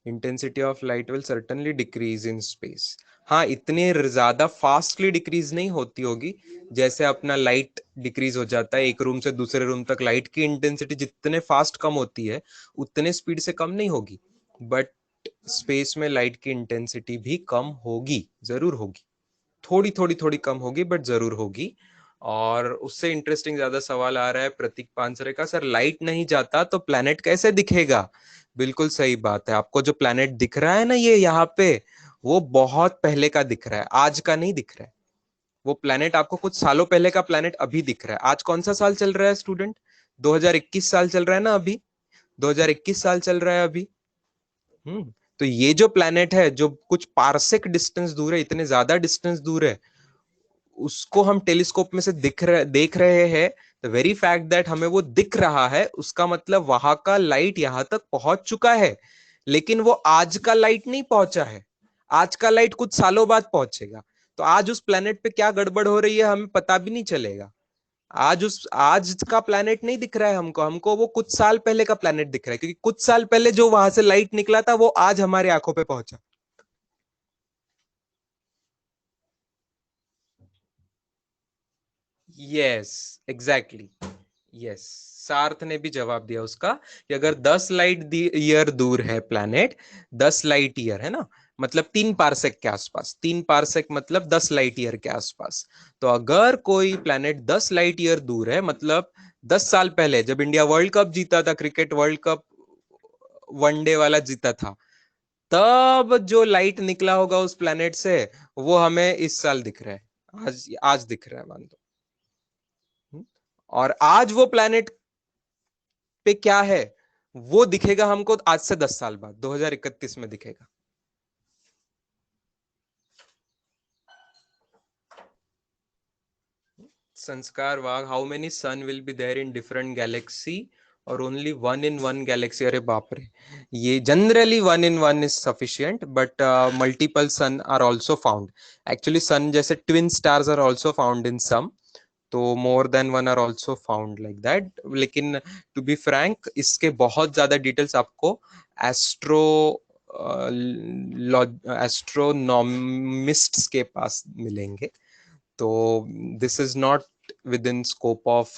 Intensity of light will certainly decrease in space. हाँ, इतने ज्यादा फास्टली डिक्रीज नहीं होती होगी, जैसे अपना लाइट डिक्रीज हो जाता है एक रूम से दूसरे रूम तक। लाइट की इंटेंसिटी जितने फास्ट कम होती है उतने स्पीड से कम नहीं होगी, बट स्पेस में लाइट की इंटेंसिटी भी कम होगी, जरूर होगी। थोड़ी थोड़ी थोड़ी कम होगी, बट जरूर होगी। और उससे इंटरेस्टिंग ज्यादा सवाल आ रहा है प्रतीक पानसरे का, सर लाइट नहीं जाता तो प्लेनेट कैसे दिखेगा? बिल्कुल सही बात है। आपको जो प्लेनेट दिख रहा है ना ये यहाँ पे, वो बहुत पहले का दिख रहा है, आज का नहीं दिख रहा है। वो प्लेनेट आपको कुछ सालों पहले का प्लेनेट अभी दिख रहा है। आज कौन सा साल चल रहा है स्टूडेंट? 2021 साल चल रहा है ना अभी। 2021 साल चल रहा है अभी। तो ये जो प्लेनेट है जो कुछ पारसेक डिस्टेंस दूर है, इतने ज्यादा डिस्टेंस दूर है, उसको हम टेलीस्कोप में से देख रहे हैं। द वेरी फैक्ट दैट हमें वो दिख रहा है, उसका मतलब वहां का लाइट यहां तक पहुंच चुका है। लेकिन वो आज का लाइट नहीं पहुंचा है, आज का लाइट कुछ सालों बाद पहुंचेगा। तो आज उस प्लेनेट पे क्या गड़बड़ हो रही है हमें पता भी नहीं चलेगा। आज का प्लेनेट नहीं दिख रहा है हमको, हमको वो कुछ साल पहले का प्लेनेट दिख रहा है, क्योंकि कुछ साल पहले जो वहां से लाइट निकला था वो आज हमारी आंखों पे पहुंचा। Yes, exactly. यस, सार्थ ने भी जवाब दिया उसका कि अगर 10 लाइट ईयर दूर है प्लैनेट, 10 लाइट ईयर है ना, मतलब 3 पारसेक के आसपास, 3 पारसेक मतलब 10 लाइट ईयर के आसपास। तो अगर कोई प्लैनेट 10 लाइट ईयर दूर है, मतलब 10 साल पहले जब इंडिया वर्ल्ड कप जीता था, क्रिकेट वर्ल्ड कप वनडे वाला जीता था, तब जो लाइट निकला होगा उस प्लैनेट से, वो हमें इस साल दिख रहा है, आज आज दिख रहा है मान लो। और आज वो प्लैनेट पे क्या है वो दिखेगा हमको आज से 10 साल बाद, 2031 में दिखेगा। Sanskar Wagh, how many sun will be there in different galaxy और only one in one galaxy? अरे बाप रे, ये generally one in one is sufficient, but multiple sun are also found. Actually sun जैसे twin stars are also found in some, तो more than one are also found like that. लेकिन to be frank, इसके बहुत ज्यादा details आपको astro एस्ट्रोनॉमिस्ट्स के पास मिलेंगे। तो this is not with in scope of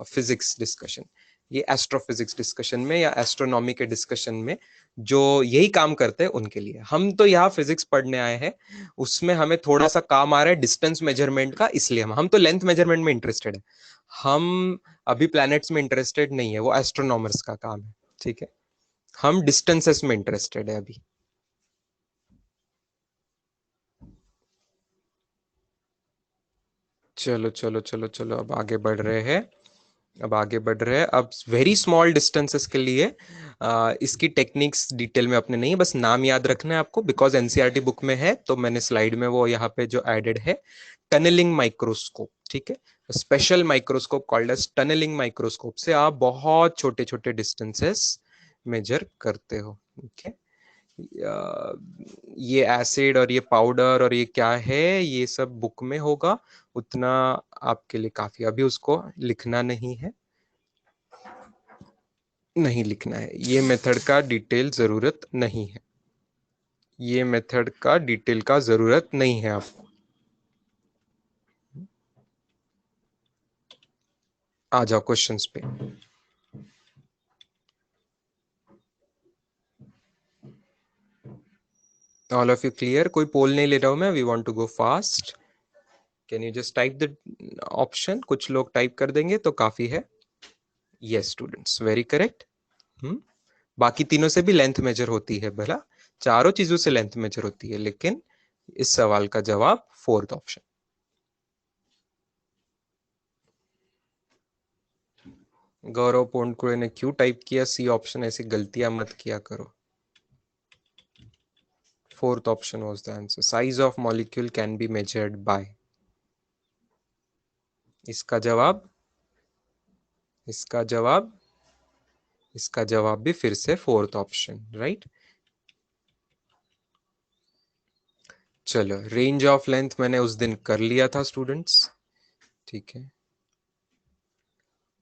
physics discussion. ये एस्ट्रोफिजिक्स डिस्कशन में या एस्ट्रोनॉमी के डिस्कशन में जो यही काम करते हैं उनके लिए। हम तो यहाँ फिजिक्स पढ़ने आए हैं, उसमें हमें थोड़ा सा काम आ रहा है डिस्टेंस मेजरमेंट का, इसलिए हम तो लेंथ मेजरमेंट में इंटरेस्टेड है। हम अभी प्लैनेट्स में इंटरेस्टेड नहीं है, वो एस्ट्रोनॉमर्स का काम है। ठीक है, हम डिस्टेंसेस में इंटरेस्टेड है अभी। चलो चलो चलो चलो, अब आगे बढ़ रहे हैं। अब आगे बढ़ रहे हैं, अब वेरी स्मॉल डिस्टेंसेस के लिए इसकी टेक्निक्स डिटेल में अपने नहीं है, बस नाम याद रखना है आपको, बिकॉज एनसीईआरटी बुक में है तो मैंने स्लाइड में वो यहाँ पे जो एडेड है, टनलिंग माइक्रोस्कोप। ठीक है, special microscope called as tunnelling microscope से आप बहुत छोटे छोटे डिस्टेंसेस मेजर करते हो। ठीक है, ये एसिड और ये पाउडर और ये क्या है ये सब बुक में होगा, उतना आपके लिए काफी, अभी उसको लिखना नहीं है, नहीं लिखना है, ये मेथड का डिटेल जरूरत नहीं है, ये मेथड का डिटेल का जरूरत नहीं है आपको। आ जाओ क्वेश्चंस पे। All of you clear? कोई पोल नहीं ले रहा हूं मैं, we want to go fast. Can you just type the option? कुछ लोग टाइप कर देंगे तो काफी है। Yes students, very correct. Hmm, बाकी तीनों से भी लेंथ मेजर होती है भला, चारों चीजों से लेंथ मेजर होती है, लेकिन इस सवाल का जवाब फोर्थ ऑप्शन। गौरव पोंडकुए ने क्यों टाइप किया सी ऑप्शन? ऐसी गलतियां मत किया करो। Fourth option was the answer, size of molecule can be measured by. इसका जवाब, इसका जवाब, इसका जवाब भी फिर से फोर्थ ऑप्शन, राइट। चलो, रेंज ऑफ लेंथ मैंने उस दिन कर लिया था स्टूडेंट्स, ठीक है।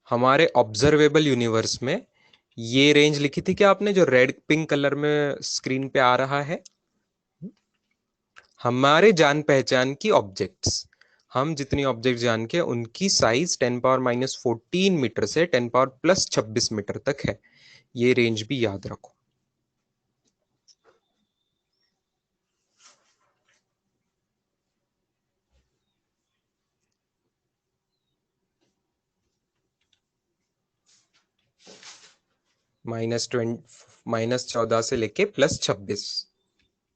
हमारे ऑब्जर्वेबल यूनिवर्स में ये रेंज लिखी थी क्या आपने, जो रेड पिंक कलर में स्क्रीन पे आ रहा है? हमारे जान पहचान की ऑब्जेक्ट्स, हम जितनी ऑब्जेक्ट जान के उनकी साइज 10⁻⁻14 मीटर से 10⁻+26 मीटर तक है। ये रेंज भी याद रखो। -14 से लेके +26,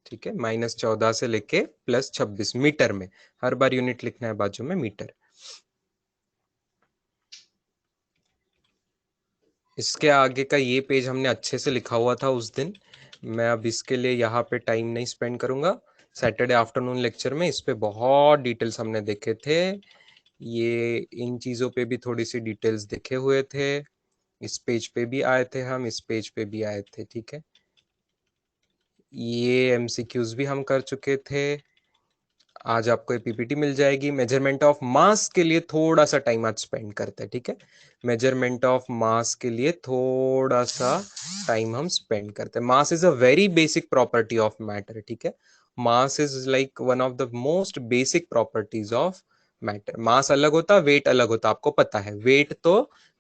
ठीक है। -14 से लेके +26 मीटर में, हर बार यूनिट लिखना है बाजू में मीटर। इसके आगे का ये पेज हमने अच्छे से लिखा हुआ था उस दिन, मैं अब इसके लिए यहाँ पे टाइम नहीं स्पेंड करूंगा। सैटरडे आफ्टरनून लेक्चर में इस पे बहुत डिटेल्स हमने देखे थे, ये इन चीजों पे भी थोड़ी सी डिटेल्स देखे हुए थे। इस पेज पे भी आए थे हम, इस पेज पे भी आए थे, ठीक है। ये एमसीक्यूज भी हम कर चुके थे। आज आपको ये पीपीटी मिल जाएगी। मेजरमेंट ऑफ मास के लिए थोड़ा सा टाइम आज स्पेंड करते हैं, ठीक है। मेजरमेंट ऑफ मास के लिए थोड़ा सा टाइम हम स्पेंड करते हैं। Mass is a very basic property of matter, ठीक है। Mass is like one of the most basic properties of matter. Mass अलग होता, वेट अलग होता, आपको पता है।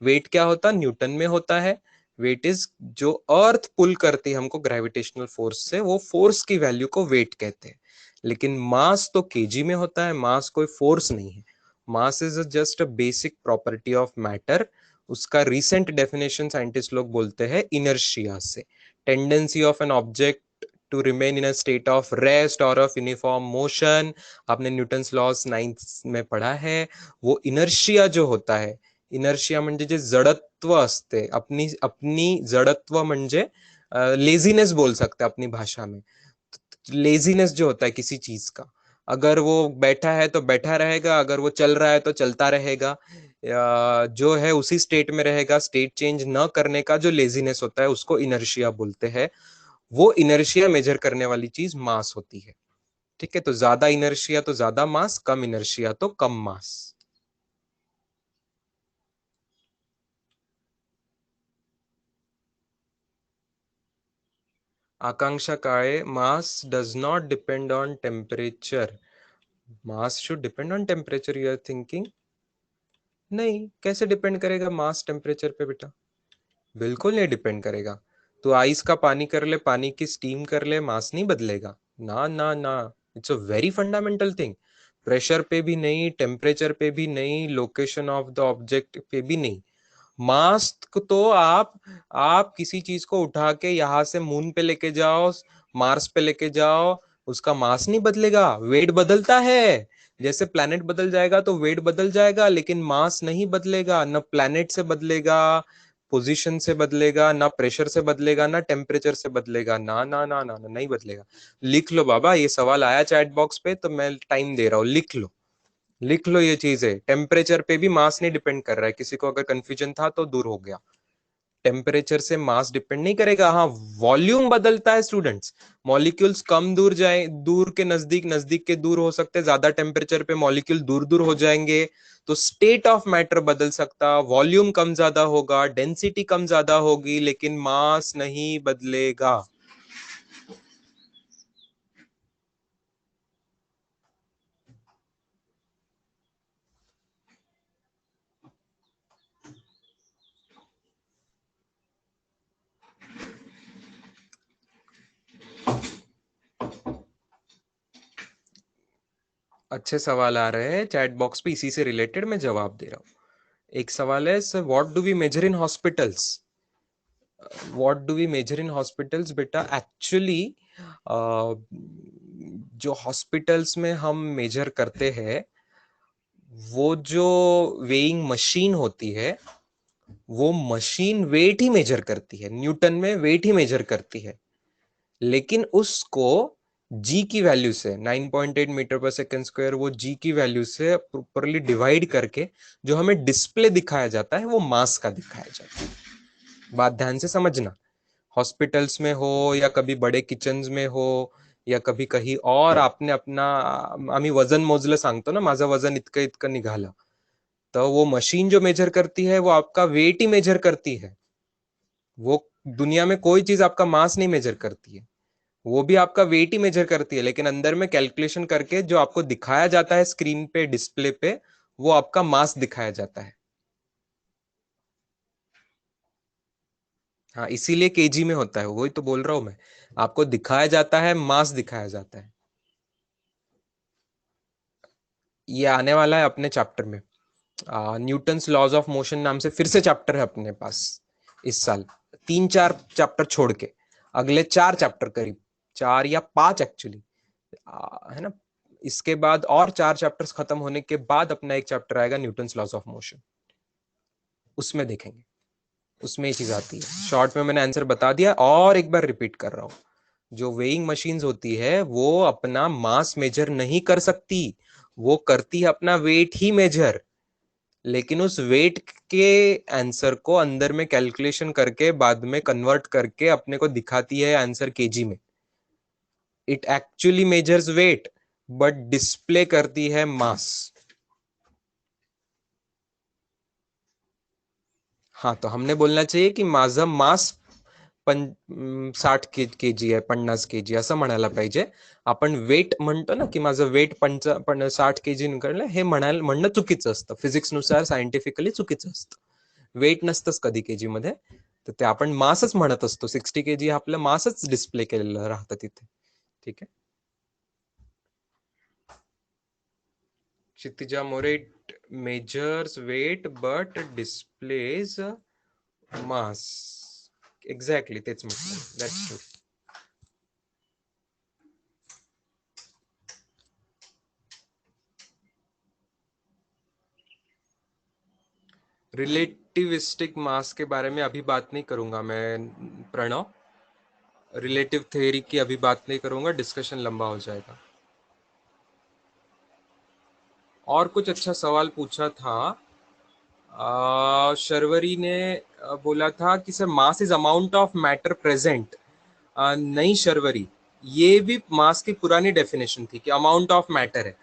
वेट क्या होता, न्यूटन में होता है। वेट इज जो अर्थ पुल करती है हमको ग्रेविटेशनल फोर्स से, वो फोर्स की वैल्यू को वेट कहते हैं। लेकिन मास तो केजी में होता है, मास कोई फोर्स नहीं है। Mass is just a basic property of matter. उसका रिसेंट डेफिनेशन साइंटिस्ट लोग बोलते हैं इनर्शिया से, tendency of an object to remain in a state of rest और ऑफ यूनिफॉर्म मोशन। आपने न्यूटन्स लॉस 9th में पढ़ा है। वो इनर्शिया जो होता है, इनर्शिया म्हणजे जे जडत्व असते, अपनी अपनी जडत्व म्हणजे लेजीनेस बोल सकते अपनी भाषा में। लेजीनेस जो होता है किसी चीज का, अगर वो बैठा है तो बैठा रहेगा, अगर वो चल रहा है तो चलता रहेगा, जो है उसी स्टेट में रहेगा। स्टेट चेंज न करने का जो लेजीनेस होता है उसको इनर्शिया बोलते हैं। वो इनर्शिया मेजर करने वाली चीज मास होती है, ठीक है। तो ज्यादा इनर्शिया तो ज्यादा मास, कम इनर्शिया तो कम mass. Akanksha Kale, mass does not depend on temperature. Mass should depend on temperature, you are thinking? नहीं, कैसे डिपेंड करेगा मास टेम्परेचर पे बेटा? बिल्कुल नहीं डिपेंड करेगा। तो आइस का पानी कर ले, पानी की स्टीम कर ले, मास नहीं बदलेगा। ना ना ना, it's a very fundamental thing. Pressure पे भी नहीं, टेम्परेचर पे भी नहीं, लोकेशन ऑफ द ऑब्जेक्ट पे भी नहीं। मास तो आप किसी चीज को उठा के यहां से मून पे लेके जाओ, मार्स पे लेके जाओ, उसका मास नहीं बदलेगा, वेट बदलता है। जैसे प्लैनेट बदल जाएगा तो वेट बदल जाएगा, लेकिन मास नहीं बदलेगा। न प्लैनेट से बदलेगा, पोजीशन से बदलेगा, ना प्रेशर से बदलेगा, ना टेम्परेचर से बदलेगा। ना ना ना ना ना, नहीं बदलेगा। लिख लो बाबा, ये सवाल आया चैट बॉक्स पे तो मैं टाइम दे रहा हूँ, लिख लो। लिख लो ये चीज है, टेम्परेचर पे भी मास नहीं डिपेंड कर रहा है। किसी को अगर कंफ्यूजन था तो दूर हो गया। टेम्परेचर से मास डिपेंड नहीं करेगा। हाँ, वॉल्यूम बदलता है स्टूडेंट्स। मॉलिक्यूल्स कम दूर जाए, दूर के नजदीक, नजदीक के दूर हो सकते हैं। ज्यादा टेम्परेचर पे मॉलिक्यूल दूर दूर हो जाएंगे, तो स्टेट ऑफ मैटर बदल सकता, वॉल्यूम कम ज्यादा होगा, डेंसिटी कम ज्यादा होगी, लेकिन मास नहीं बदलेगा। अच्छे सवाल आ रहे हैं चैट बॉक्स पे, इसी से रिलेटेड मैं जवाब दे रहा हूँ। एक सवाल है, sir what do we measure in hospitals? What do we measure in hospitals बेटा? एक्चुअली जो हॉस्पिटल्स में हम मेजर करते हैं, वो जो वेइंग मशीन होती है, वो मशीन वेट ही मेजर करती है, न्यूटन में वेट ही मेजर करती है। लेकिन उसको जी की वैल्यू से, 9.8 मीटर पर सेकंड स्क्वायर, वो जी की वैल्यू से प्रॉपरली डिवाइड करके जो हमें डिस्प्ले दिखाया जाता है, वो मास का दिखाया जाता है। बात ध्यान से समझना। हॉस्पिटल्स में हो या कभी बड़े किचन्स में हो, या कभी कहीं और आपने अपना, आम्ही वजन मोजलं सांगतो ना, माझं वजन इतकं इतकं निघालं, तो वो मशीन जो मेजर करती है वो आपका वेट ही मेजर करती है। वो दुनिया में कोई चीज आपका मास नहीं मेजर करती है, वो भी आपका वेट ही मेजर करती है, लेकिन अंदर में कैलकुलेशन करके जो आपको दिखाया जाता है स्क्रीन पे, डिस्प्ले पे, वो आपका मास दिखाया जाता है। हाँ, इसीलिए केजी में होता है, वही तो बोल रहा हूं मैं, आपको दिखाया जाता है, मास दिखाया जाता है। ये आने वाला है अपने चैप्टर में, न्यूटन्स लॉज ऑफ मोशन नाम से फिर से चैप्टर है अपने पास इस साल, 3-4 चैप्टर छोड़ के, अगले 4 चैप्टर करीब, 4 या 5 एक्चुअली, है ना। इसके बाद और 4 चैप्टर्स खत्म होने के बाद अपना एक चैप्टर आएगा न्यूटन्स लॉज ऑफ मोशन, उसमें देखेंगे, उसमें ये चीज आती है। शॉर्ट में मैंने आंसर बता दिया, और एक बार रिपीट कर रहा हूं, जो वेइंग मशीन्स होती है वो अपना मास मेजर नहीं कर सकती, वो करती है अपना वेट ही मेजर, लेकिन उस वेट के आंसर को अंदर में कैलकुलेशन करके बाद में कन्वर्ट करके अपने को दिखाती है आंसर केजी में। It actually measures weight but display करती है मास। हाँ, तो हमने बोलना चाहिए की माझं मास 60 केजी आहे, 50 केजी, असं म्हणायला पाहिजे। आपण वेट म्हणतो ना, की माझं वेट 60 केजी निघालं, हे म्हणणं चुकीचं असतं, फिजिक्स नुसार सायंटिफिकली चुकीचं असतं। वेट नसतंच कधी केजी मध्ये, तर ते आपण मासच म्हणत असतो, 60 केजी आपलं मासच डिस्प्ले केलेलं राहतं तिथे। ठीक आहे, Kshitija More, it measures weight but displays mass, exactly तेच म्हटलं, दॅट्स ट्रू। रिलेटिविस्टिक मास के बारे में अभी बात नहीं करूंगा मैं प्रणव, रिलेटिव थ्योरी की अभी बात नहीं करूंगा, डिस्कशन लंबा हो जाएगा। और कुछ अच्छा सवाल पूछा था, शर्वरी ने बोला था कि sir mass is amount of matter present. नहीं शर्वरी, ये भी मास की पुरानी डेफिनेशन थी कि अमाउंट ऑफ मैटर है,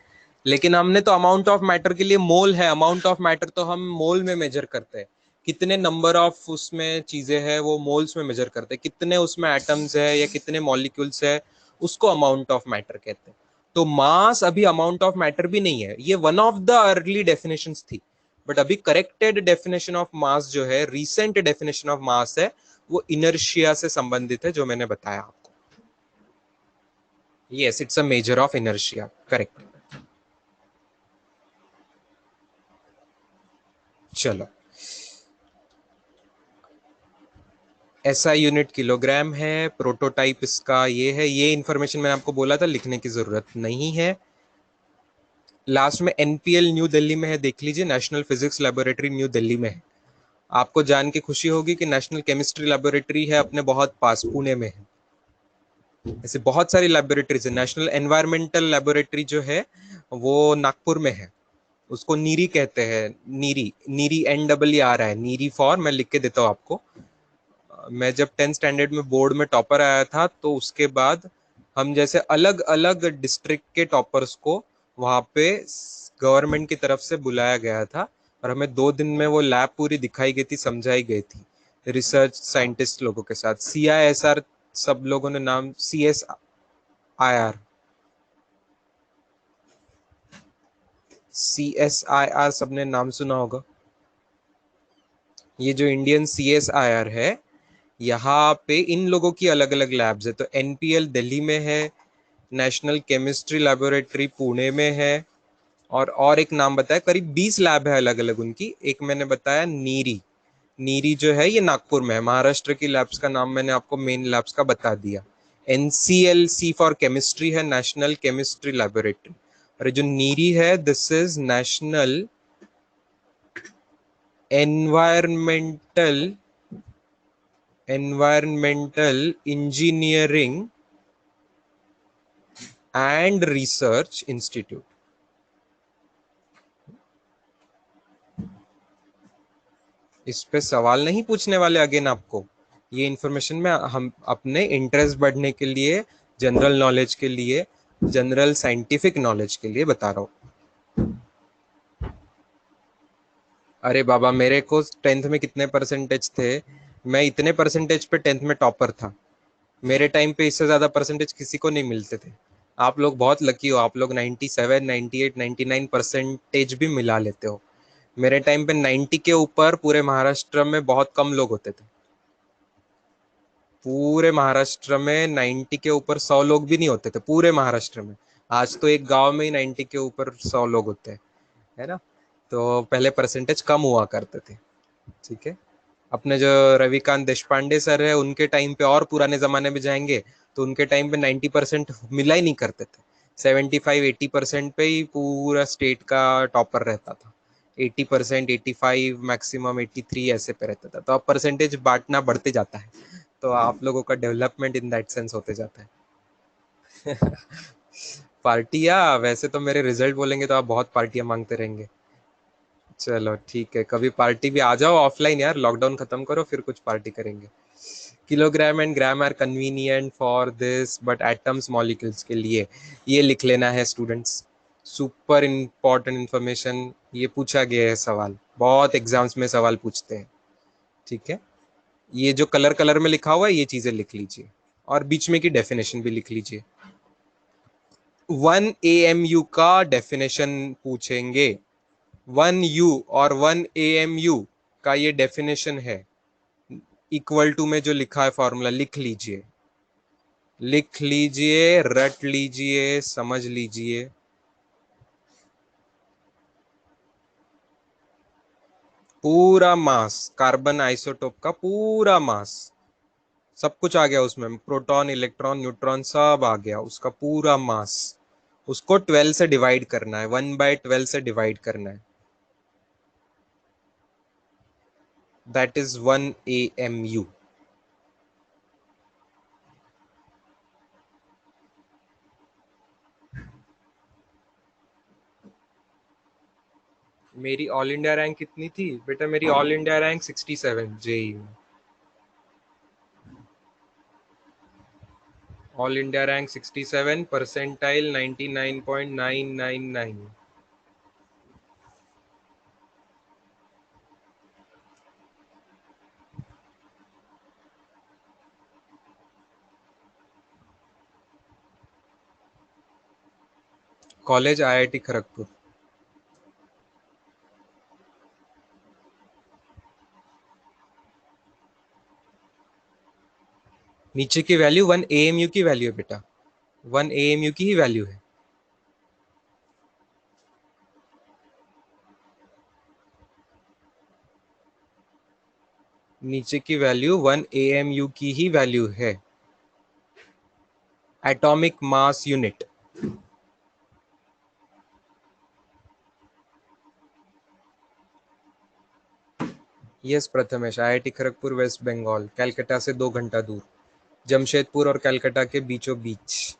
लेकिन हमने तो अमाउंट ऑफ मैटर के लिए मोल है, अमाउंट ऑफ मैटर तो हम मोल में मेजर करते हैं, कितने नंबर ऑफ उसमें चीजें हैं वो मोल्स में मेजर करते हैं, कितने उसमें एटम्स है या कितने मॉलिक्यूल्स है, उसको अमाउंट ऑफ मैटर कहते हैं। तो मास अभी अमाउंट ऑफ मैटर भी नहीं है, ये one of the early definitions थी, बट अभी करेक्टेड डेफिनेशन ऑफ मास जो है, रिसेंट डेफिनेशन ऑफ मास है, वो इनर्शिया से संबंधित है, जो मैंने बताया आपको। Yes, it's a measure of inertia, correct. चलो, ऐसा यूनिट किलोग्राम है, प्रोटोटाइप इसका ये है, ये इंफॉर्मेशन मैंने आपको बोला था लिखने की जरूरत नहीं है। लास्ट में एनपीएल न्यू दिल्ली में है, देख लीजिए, national physics laboratory new Delhi में है। आपको जान के खुशी होगी कि नेशनल केमिस्ट्री लेबोरेटरी है अपने बहुत पास, पुणे में है। ऐसे बहुत सारी लेबोरेटरीज है, नेशनल एनवायरमेंटल लेबोरेटरी जो है वो नागपुर में है, उसको नीरी कहते हैं, नीरी, नीरी NEER है, नीरी फॉर, मैं लिख के देता हूँ आपको। मैं जब 10th स्टैंडर्ड में बोर्ड में टॉपर आया था, तो उसके बाद हम जैसे अलग अलग डिस्ट्रिक्ट के टॉपर्स को वहाँ पे गवर्नमेंट की तरफ से बुलाया गया था, और हमें 2 दिन में वो लैब पूरी दिखाई गई थी, समझाई गई थी, रिसर्च साइंटिस्ट लोगों के साथ। CISR सब लोगों ने नाम, CSIR, CSIR सबने नाम सुना होगा। ये जो इंडियन CSIR है, यहाँ पे इन लोगों की अलग अलग लैब्स है, तो NPL दिल्ली में है, नेशनल केमिस्ट्री लेबोरेटरी पुणे में है, और एक नाम बताया, करीब 20 लैब है अलग अलग उनकी। एक मैंने बताया नीरी, नीरी जो है ये नागपुर में है, महाराष्ट्र की लैब्स का नाम मैंने आपको मेन लैब्स का बता दिया। NCLC फॉर केमिस्ट्री है, नेशनल केमिस्ट्री लेबोरेटरी, और जो नीरी है this is national environmental engineering and research institute. इस पे सवाल नहीं पूछने वाले अगेन आपको, ये इंफॉर्मेशन में हम अपने इंटरेस्ट बढ़ने के लिए जनरल नॉलेज के लिए, जनरल साइंटिफिक नॉलेज के लिए बता रहा हूँ। अरे बाबा, मेरे को 10th में कितने परसेंटेज थे? मैं इतने परसेंटेज पे 10th में टॉपर था। मेरे टाइम पे इससे ज्यादा परसेंटेज किसी को नहीं मिलते थे। आप लोग बहुत लकी हो, आप लोग 97, 98, 99 परसेंटेज भी मिला लेते हो। मेरे टाइम पे 90 के ऊपर पूरे महाराष्ट्र में बहुत कम लोग होते थे। पूरे महाराष्ट्र में 90 के ऊपर 100 लोग भी नहीं होते थे पूरे महाराष्ट्र में। आज तो एक गांव में ही 90 के ऊपर 100 लोग होते हैं, है ना? तो पहले परसेंटेज कम हुआ करते थे। ठीक है। अपने जो रविकांत देशपांडे सर है, उनके टाइम पे और पुराने जमाने में जाएंगे तो उनके टाइम पे 90% मिला ही नहीं करते थे। 75-80% पे ही पूरा स्टेट का टॉपर रहता था। 80%, 85, मैक्सिमम 83 ऐसे पे रहता था। तो अब परसेंटेज बांटना बढ़ते जाता है, तो आप लोगों का डेवलपमेंट इन दैट सेंस होते जाता है। पार्टियां, वैसे तो मेरे रिजल्ट बोलेंगे तो आप बहुत पार्टियां मांगते रहेंगे। चलो ठीक है, कभी पार्टी भी आ जाओ ऑफलाइन यार, लॉकडाउन खत्म करो फिर कुछ पार्टी करेंगे। Kilogram and gram are convenient for this but atoms molecules के लिए, ये लिख लेना है स्टूडेंट्स। सुपर इंपॉर्टेंट इंफॉर्मेशन, ये पूछा गया है सवाल, बहुत एग्जाम्स में सवाल पूछते हैं। ठीक है। ये जो कलर कलर में लिखा हुआ है ये चीजें लिख लीजिए, और बीच में की डेफिनेशन भी लिख लीजिए। 1 AMU का डेफिनेशन पूछेंगे। 1U और 1 AMU का ये डेफिनेशन है। इक्वल टू में जो लिखा है फॉर्मूला लिख लीजिए, लिख लीजिए, रट लीजिए, समझ लीजिए। पूरा मास, कार्बन आइसोटोप का पूरा मास, सब कुछ आ गया उसमें, प्रोटॉन, इलेक्ट्रॉन, न्यूट्रॉन सब आ गया, उसका पूरा मास। उसको 12 से डिवाइड करना है, 1/12 से डिवाइड करना है। That is 1 AMU। मेरी ऑल इंडिया रैंक कितनी थी बेटा? मेरी ऑल इंडिया रैंक 67 जेई में। All India rank 67, percentile 99.999। College IIT Kharagpur. नीचे की वैल्यू 1 AMU की वैल्यू है बेटा, 1 AMU की ही वैल्यू है। नीचे की वैल्यू 1 AMU की ही वैल्यू है। Atomic mass unit. Yes Prathamesh, IIT Kharagpur, West Bengal, Calcutta से 2 घंटा दूर, जमशेदपुर और कलकत्ता के बीचों बीच,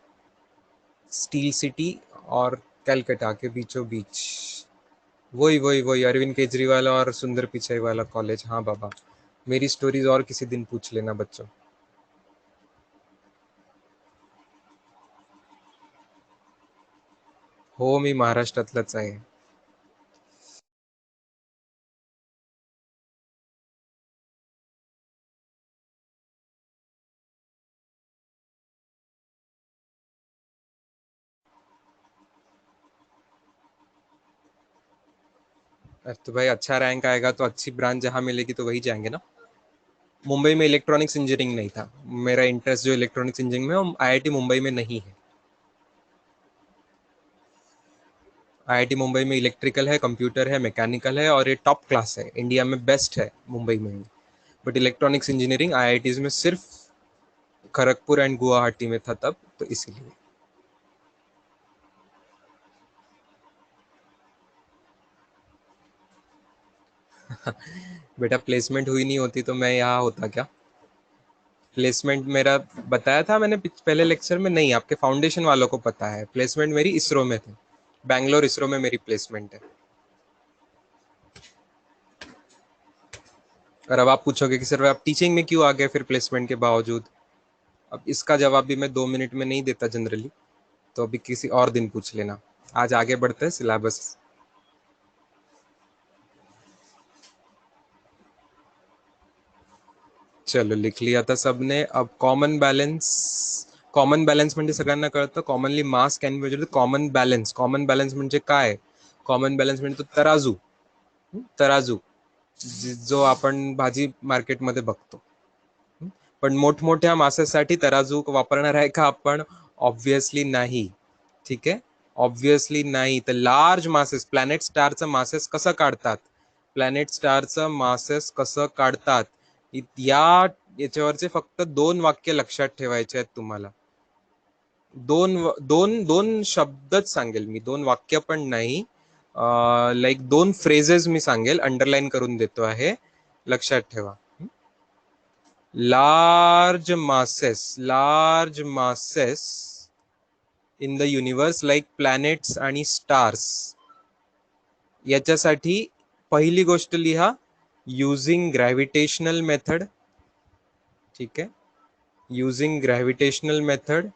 स्टील सिटी और कलकत्ता के बीचों बीच। वही वही वही अरविंद केजरीवाल और सुंदर पिचाई वाला कॉलेज। हाँ बाबा, मेरी स्टोरीज और किसी दिन पूछ लेना बच्चों। हो मी महाराष्ट्रातलाच आहे। तो भाई अच्छा रैंक आएगा तो अच्छी ब्रांच जहाँ मिलेगी तो वही जाएंगे ना। मुंबई में इलेक्ट्रॉनिक्स इंजीनियरिंग नहीं था। मेरा इंटरेस्ट जो इलेक्ट्रॉनिक्स इंजीनियरिंग में, वो IIT मुंबई में नहीं है। IIT मुंबई में इलेक्ट्रिकल है, कंप्यूटर है, मैकेनिकल है, और ये टॉप क्लास है, इंडिया में बेस्ट है मुंबई में ही। बट इलेक्ट्रॉनिक्स इंजीनियरिंग IITs में सिर्फ खड़गपुर एंड गुवाहाटी में था तब, तो इसीलिए। बेटा प्लेसमेंट हुई नहीं होती तो मैं यहाँ होता क्या? प्लेसमेंट मेरा बताया था मैंने पहले लेक्चर में, नहीं आपके फाउंडेशन वालों को पता है, प्लेसमेंट मेरी इसरो में थी। बैंगलोर इसरो में मेरी प्लेसमेंट है। और अब आप पूछोगे कि सर आप टीचिंग में क्यों आ गए फिर प्लेसमेंट के बावजूद? अब इसका जवाब भी मैं 2 मिनट में नहीं देता जनरली, तो अभी किसी और दिन पूछ लेना। आज आगे बढ़ते हैं सिलेबस। चलो लिख लिया था सबने। अब कॉमन बॅलन्स म्हणजे सगळ्यांना कळतं, commonly mass can be measured common balance. Common balance म्हणजे काय? कॉमन बॅलन्स म्हणजे तो तराजू. तराजू जो आपण भाजी मार्केटमध्ये बघतो. पण मोठमोठ्या मासेसाठी तराजू वापरणार आहे का आपण? ऑब्व्हियसली नाही. ठीक आहे, ऑब्व्हियसली नाही. तर लार्ज मासेस, प्लॅनेट स्टारचं मासेस कसं काढतात, प्लॅनेट स्टारचं मासेस कसं काढतात, या याच्यावरचे फक्त 2 वाक्य लक्षात ठेवायचे आहेत तुम्हाला. दोन दोन दोन शब्दच सांगेल मी, 2 वाक्य पण नाही. लाईक 2 फ्रेजेस मी सांगेल, अंडरलाईन करून देतो आहे, लक्षात ठेवा. Large masses in the universe like planets आणि स्टार्स. याच्यासाठी पहिली गोष्ट लिहा, युजिंग ग्रॅव्हिटेशनल मेथड. ठीक आहे, युजिंग ग्रॅव्हिटेशनल मेथड.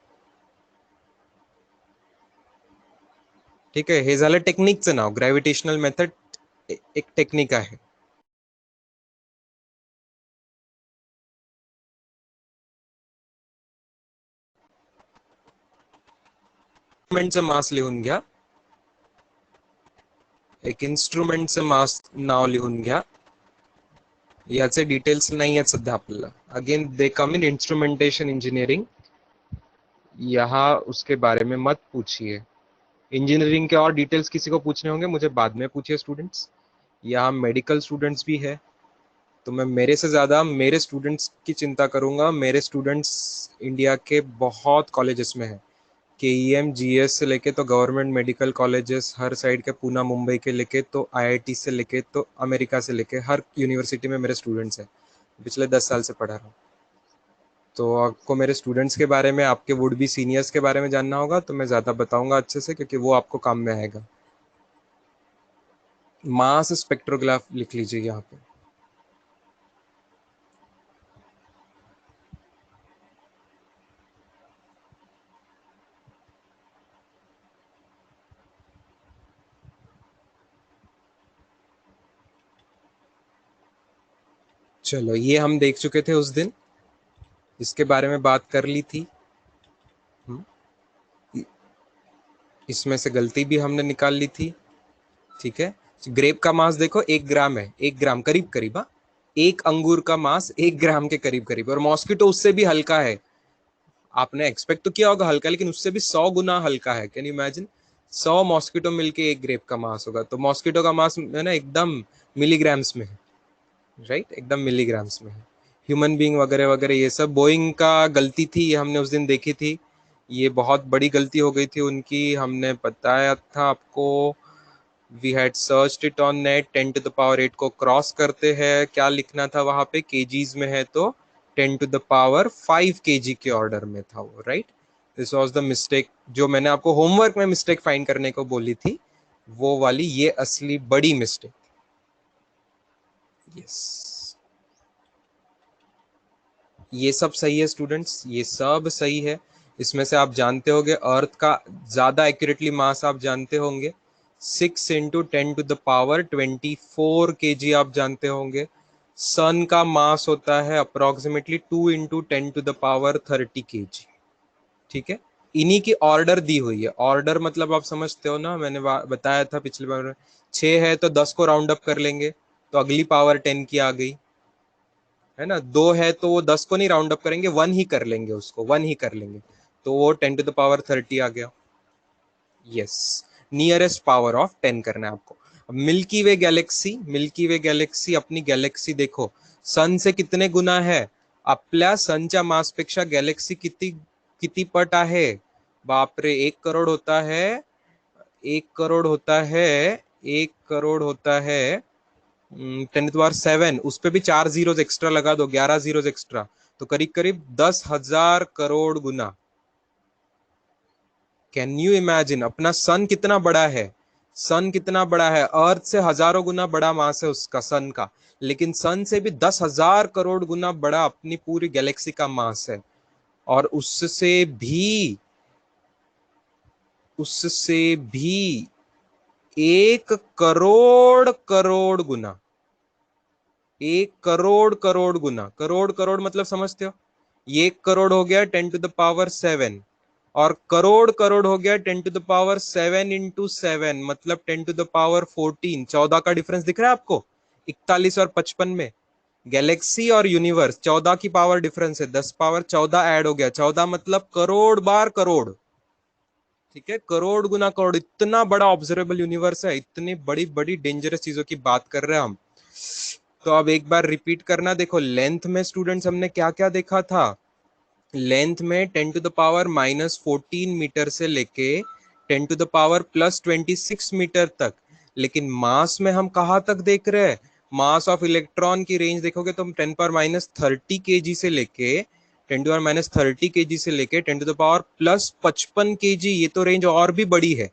ठीक आहे, हे झालं टेक्निकचं नाव. ग्रॅव्हिटेशनल मेथड एक टेक्निक आहे. इन्स्ट्रुमेंटचं मास लिहून घ्या. एक इन्स्ट्रुमेंटचं मास नाव लिहून घ्या. याचे डिटेल्स नाही आहेत सध्या आपल्याला. Again they come in instrumentation engineering, यहाँ उसके बारे में मत पूछिए. इंजीनियरिंग के और डिटेल्स किसी को पूछने होंगे मुझे बाद में पूछिए स्टूडेंट्स. यहाँ मेडिकल स्टूडेंट्स भी है, तो मैं मेरे से ज़्यादा मेरे स्टूडेंट्स की चिंता करूंगा. मेरे स्टूडेंट्स इंडिया के बहुत कॉलेजेस में है, KEM GS से लेके तो गवर्नमेंट मेडिकल कॉलेजेस हर साइड के, पूना मुंबई के लेके तो IIT से लेके तो अमेरिका से लेके हर यूनिवर्सिटी में मेरे स्टूडेंट्स हैं. पिछले 10 साल से पढ़ा रहा हूँ. तो आपको मेरे स्टूडेंट्स के बारे में, आपके वुड बी सीनियर्स के बारे में जानना होगा तो मैं ज़्यादा बताऊंगा अच्छे से, क्योंकि वो आपको काम में आएगा. मास स्पेक्ट्रोग्राफ लिख लीजिए यहाँ पे. चलो ये हम देख चुके थे उस दिन, इसके बारे में बात कर ली थी. इसमें से गलती भी हमने निकाल ली थी. ठीक है, ग्रेप का मास देखो 1 ग्राम है, 1 ग्राम करीब करीब. हाँ, एक अंगूर का मास 1 ग्राम के करीब करीब. और मॉस्किटो उससे भी हल्का है. आपने एक्सपेक्ट तो किया होगा हल्का, लेकिन उससे भी 100 गुना हल्का है. Can you imagine? 100 मॉस्किटो मिलके 1 ग्रेप का मास होगा. तो मॉस्किटो का मास है ना एकदम मिलीग्राम्स में है. राइट, एकदम मिलीग्राम्स में है. ह्यूमन बीइंग वगैरह वगैरह ये सब बोइंग का गलती थी, ये हमने उस दिन देखी थी. ये बहुत बड़ी गलती हो गई थी उनकी, हमने बताया था आपको. We had searched it on net. 10⁸ को क्रॉस करते हैं, क्या लिखना था वहां पे, केजीज में है तो 10⁵ kg के ऑर्डर में था वो. Right, this was the mistake जो मैंने आपको होमवर्क में मिस्टेक फाइंड करने को बोली थी, वो वाली ये असली बड़ी मिस्टेक. यस, ये सब सही है स्टूडेंट्स, ये सब सही है. इसमें से आप जानते होंगे अर्थ का ज्यादा एक्यूरेटली मास आप जानते होंगे, 6 × 10⁻24 kg आप जानते होंगे. सन का मास होता है अप्रोक्सीमेटली 2 × 10⁻30 kg. ठीक है, इन्हीं की ऑर्डर दी हुई है. ऑर्डर मतलब आप समझते हो ना, मैंने बताया था पिछली बार. 6 है तो 10 को राउंड अप कर लेंगे तो अगली पावर 10 की आ गई, है ना. 2 है तो वो 10 को नहीं राउंड अप करेंगे, 1 ही कर लेंगे, उसको 1 ही कर लेंगे, तो वो 10⁻30 आ गया. यस, नियरेस्ट पावर ऑफ 10 करना है आपको. मिल्की वे गॅलेक्सी अपनी गॅलेक्सी देखो, सन से कितने गुना है. आपल्या सनच्या मासपेक्षा गॅलेक्सी किती किती पट आहे. बापरे, 1 करोड होता है. 1 करोड होता है. 1 करोड होता है 10⁻7. उस पे भी 4 जीरोज एक्स्ट्रा लगा दो, 11 जीरोज एक्स्ट्रा, तो करीब करीब 10,000 करोड़ गुना. कैन यू इमेजिन अपना सन कितना बड़ा है. सन कितना बड़ा है, अर्थ से हजारों गुना बड़ा मास है उसका, सन का. लेकिन सन से भी 10,000 करोड़ गुना बड़ा अपनी पूरी गैलेक्सी का मास है. और उससे भी 1 करोड़ गुना, 1 करोड़ करोड़ करोड़ मतलब समझते हो? ये 1 करोड़ हो गया 10⁻7, और करोड़ करोड़ हो गया 10⁻7 इंटू 7, मतलब 10⁻14। 14 का डिफरेंस दिख रहा है आपको? 41 और 55 में। गैलेक्सी और यूनिवर्स 14 की पावर डिफरेंस है, 10 पावर 14 ऐड हो गया, 14 मतलब करोड़ बार करोड़। ठीक है, करोड़ गुना करोड़, इतना बड़ा ऑब्जर्वेबल यूनिवर्स है, इतनी बड़ी बड़ी डेंजरस चीजों की बात कर रहे हैं हम। तो अब एक बार रिपीट करना, देखो लेंथ में स्टूडेंट्स हमने क्या क्या देखा था? लेंथ में 10⁻14 मीटर से लेके 10⁻+26 मीटर तक। लेकिन मास में हम कहाँ तक देख रहे हैं? मास ऑफ इलेक्ट्रॉन की रेंज देखोगे तो 10⁻30 केजी से लेके 10⁻30 केजी से लेके 10⁻+55 केजी, ये तो रेंज और भी बड़ी है,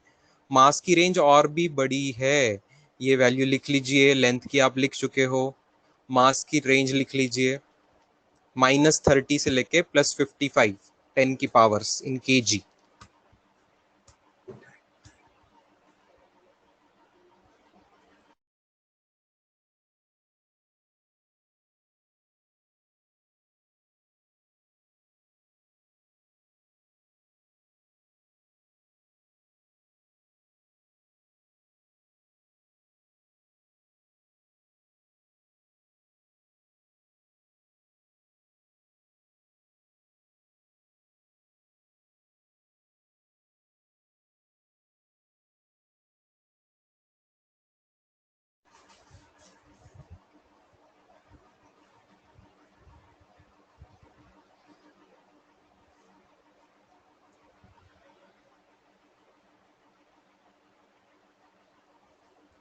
मास की रेंज और भी बड़ी है। ये वैल्यू लिख लीजिए, लेंथ की आप लिख चुके हो, मास की रेंज लिख लीजिए, -30 से लेके +55, 10 की पावर्स इन केजी।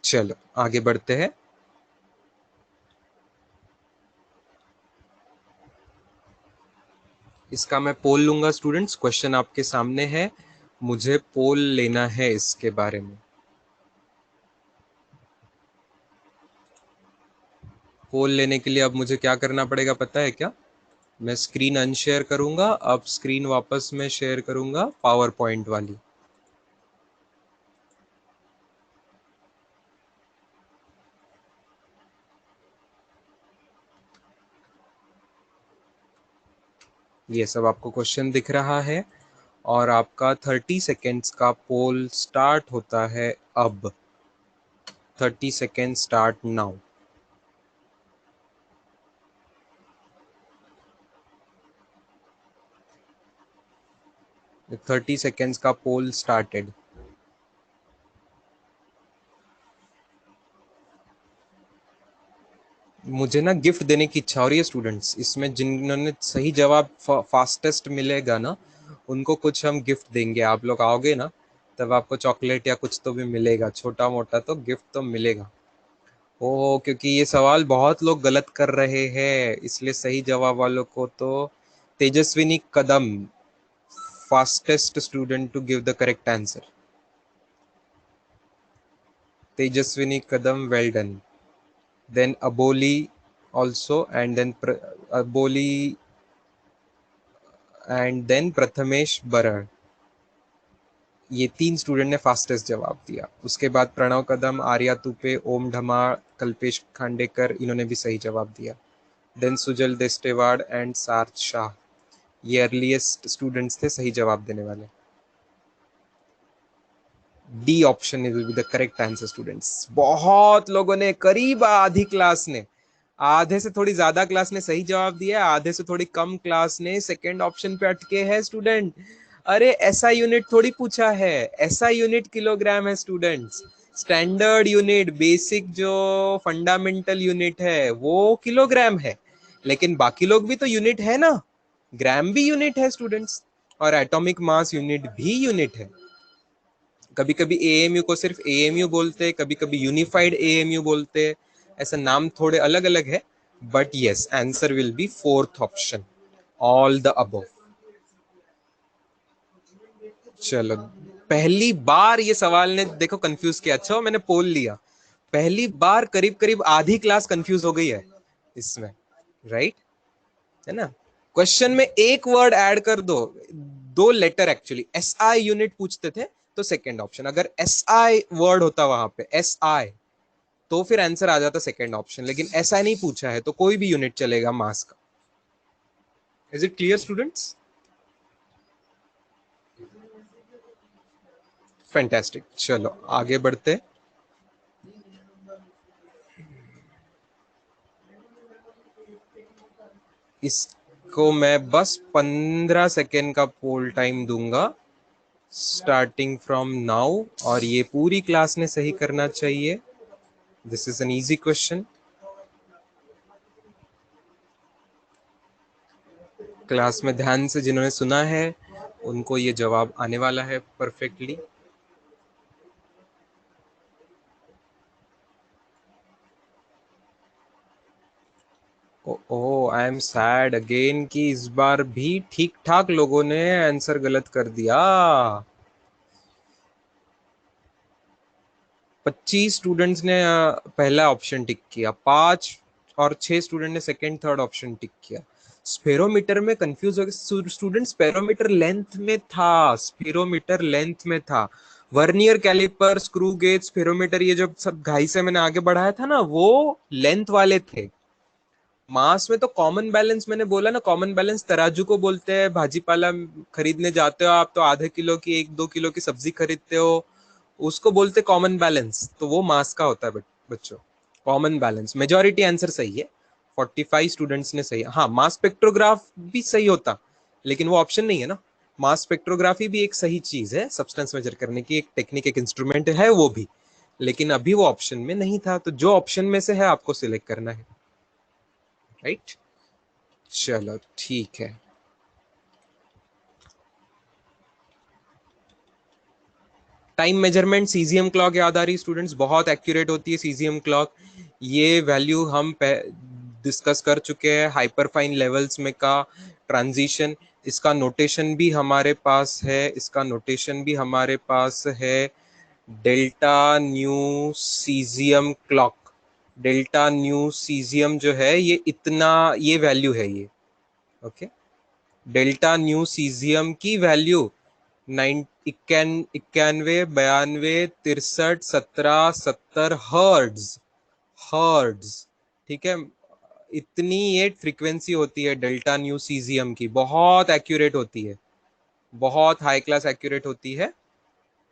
चलो आगे बढ़ते हैं। इसका मैं पोल लूंगा स्टूडेंट्स, क्वेश्चन आपके सामने है, मुझे पोल लेना है इसके बारे में। पोल लेने के लिए अब मुझे क्या करना पड़ेगा पता है क्या? मैं स्क्रीन अनशेयर करूंगा, अब स्क्रीन वापस में शेयर करूंगा पावर पॉइंट वाली। ये सब आपको क्वेश्चन दिख रहा है, और आपका 30 सेकेंड्स का पोल स्टार्ट होता है अब। 30 सेकेंड स्टार्ट नाउ। 30 सेकेंड्स का पोल स्टार्टेड। मुझे ना गिफ्ट देने की इच्छा हो रही है स्टूडेंट्स, इसमें जिन्होंने सही जवाब फास्टेस्ट मिलेगा ना, उनको कुछ हम गिफ्ट देंगे। आप लोग आओगे ना, तब आपको चॉकलेट या कुछ तो भी मिलेगा, छोटा मोटा तो गिफ्ट तो मिलेगा। ओ, क्योंकि ये सवाल बहुत लोग गलत कर रहे हैं, इसलिए सही जवाब वालों को तो Tejaswini Kadam, fastest student to give the correct answer. Tejaswini Kadam, well done. Then Aboli also, and then Aboli, and then Prathamesh Barad. ये 3 स्टूडेंट ने फास्टेस्ट जवाब दिया। उसके बाद प्रणव कदम, आर्या तुपे, ओम ढमाल, कल्पेश खांडेकर, इन्होंने भी सही जवाब दिया। देन सुजल देस्टेवाड़ एंड सार्थ शाह, ये अर्लीस्ट स्टूडेंट्स थे सही जवाब देने वाले। D option will be the correct answer students. बहुत लोगों ने, करीब आधी क्लास ने, आधे से थोड़ी ज्यादा क्लास ने सही जवाब दिया, आधे से थोड़ी कम क्लास ने सेकंड ऑप्शन पे अटके हैं स्टूडेंट। अरे ऐसा यूनिट थोड़ी पूछा है, ऐसा यूनिट किलोग्राम है स्टूडेंट्स। स्टैंडर्ड यूनिट, बेसिक जो फंडामेंटल यूनिट है वो किलोग्राम है, लेकिन बाकी लोग भी तो यूनिट है ना, ग्राम भी यूनिट है स्टूडेंट्स, और एटॉमिक मास यूनिट भी यूनिट है। कभी कभी एएमयू को सिर्फ एएमयू बोलते हैं, कभी कभी यूनिफाइड एएमयू बोलते हैं, ऐसा नाम थोड़े अलग अलग है, but yes answer will be fourth option, all the above. चलो, पहली बार ये सवाल ने देखो कंफ्यूज किया। अच्छा मैंने पोल लिया, पहली बार करीब करीब आधी क्लास कंफ्यूज हो गई है इसमें, राइट? है ना? क्वेश्चन में एक वर्ड ऐड कर दो, दो letter actually, S I unit पूछते थे तो सेकंड ऑप्शन, अगर एस आई वर्ड होता वहां पे एस आई तो फिर आंसर आ जाता सेकंड ऑप्शन, लेकिन ऐसा नहीं पूछा है तो कोई भी यूनिट चलेगा मास का। Is it clear students? Fantastic, चलो आगे बढ़ते। इसको मैं बस 15 सेकेंड का पोल टाइम दूंगा स्टार्टिंग फ्रॉम नाउ, और ये पूरी क्लास ने सही करना चाहिए। This is an easy question. Class में ध्यान से जिन्होंने सुना है उनको ये जवाब आने वाला है perfectly. Oh I am sad again कि इस बार भी ठीक ठाक लोगों ने आंसर गलत कर दिया। 25 स्टूडेंट्स ने पहला ऑप्शन टिक किया, 5 और 6 स्टूडेंट ने सेकंड थर्ड ऑप्शन टिक किया। स्पेरोमीटर में कंफ्यूज हो गए स्टूडेंट, स्पेरोमीटर लेंथ में था, स्पेरोमीटर लेंथ में था। Vernier calliper, screw gauge, spherometer, ये जो सब घाई से मैंने आगे बढ़ाया था ना, वो लेंथ वाले थे। मास में तो कॉमन बैलेंस, मैंने बोला ना, कॉमन बैलेंस तराजू को बोलते हैं। भाजीपाला खरीदने जाते हो आप तो आधे किलो की 1-2 किलो की सब्जी खरीदते हो, उसको बोलते कॉमन बैलेंस, तो वो मास का होता है बच्चों, कॉमन बैलेंस। मेजोरिटी आंसर सही है, 45 स्टूडेंट्स ने सही। हाँ, मास स्पेक्ट्रोग्राफ भी सही होता, लेकिन वो ऑप्शन नहीं है ना। मास स्पेक्ट्रोग्राफी भी एक सही चीज है, सब्सटेंस मेजर करने की एक टेक्निक, एक इंस्ट्रूमेंट है वो भी, लेकिन अभी वो ऑप्शन में नहीं था, तो जो ऑप्शन में से है आपको सिलेक्ट करना है। राइट, चलो ठीक है। टाइम मेजरमेंट, सीजीएम क्लॉक याद आ रही स्टूडेंट्स, बहुत एक्यूरेट होती है सीजीएम क्लॉक। ये वैल्यू हम डिस्कस कर चुके हैं, हाइपरफाइन लेवल्स में का ट्रांजिशन। इसका नोटेशन भी हमारे पास है, इसका नोटेशन भी हमारे पास है, delta nu caesium clock. Delta nu caesium जो है ये इतना, ये वैल्यू है ये, ओके। डेल्टा न्यू सीजियम की वैल्यू 91, 92, 63, 17, 70 हर्ट्ज, हर्ट्ज, ठीक है। इतनी ये फ्रीक्वेंसी होती है डेल्टा न्यू सीजियम की, बहुत एक्यूरेट होती है, बहुत हाई क्लास एक्यूरेट होती है।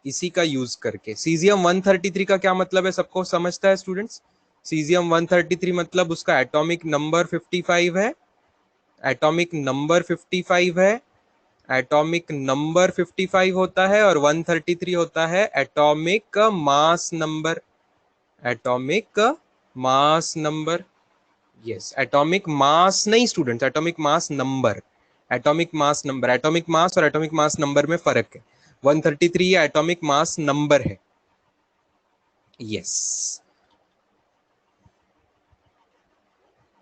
इसी का यूज करके सीजियम 133 का क्या मतलब है, सबको समझता है स्टूडेंट्स? सीजियम 133 मतलब उसका एटॉमिक नंबर 55 है, एटॉमिक नंबर 55 है, एटॉमिक नंबर 55 होता है, और 133 होता है atomic mass number, atomic mass number. Yes, atomic mass नहीं students, atomic mass number, atomic mass number. Atomic mass और एटॉमिक मास नंबर में फर्क है, 133 ये एटॉमिक मास नंबर है। यस,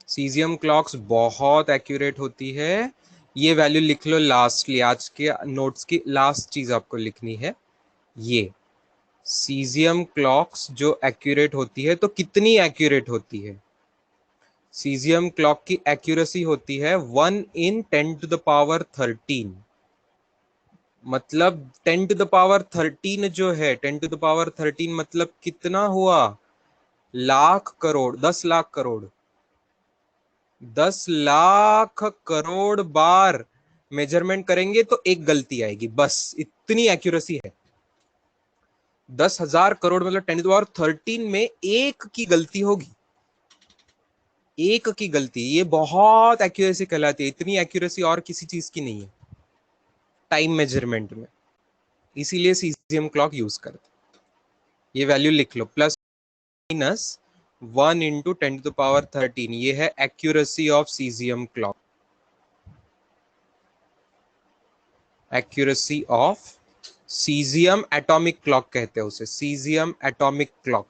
सीजियम क्लॉक्स बहुत एक्यूरेट होती है। ये वैल्यू लिख लो लास्टली, आज के नोट्स की लास्ट चीज आपको लिखनी है ये। सीजियम क्लॉक्स जो एक्यूरेट होती है, तो कितनी एक्यूरेट होती है? सीजियम क्लॉक की एक्यूरेसी होती है 1 × 10⁻13। मतलब 10⁻13 जो है, 10⁻13 मतलब कितना हुआ? लाख करोड़, 10 लाख करोड़, 10 लाख करोड़ बार मेजरमेंट करेंगे तो एक गलती आएगी, बस इतनी एक्यूरेसी है। 10,000 करोड़ मतलब 10⁻13 में एक की गलती होगी, एक की गलती, ये बहुत एक्यूरेसी कहलाती है। इतनी एक्यूरेसी और किसी चीज की नहीं है टाइम मेजरमेंट में, इसीलिए सीजियम क्लॉक यूज करते। ये वैल्यू लिख लो, +1 × 10⁻13, ये है accuracy of caesium clock, accuracy of caesium atomic clock कहते हैं उसे, सीजियम एटॉमिक क्लॉक।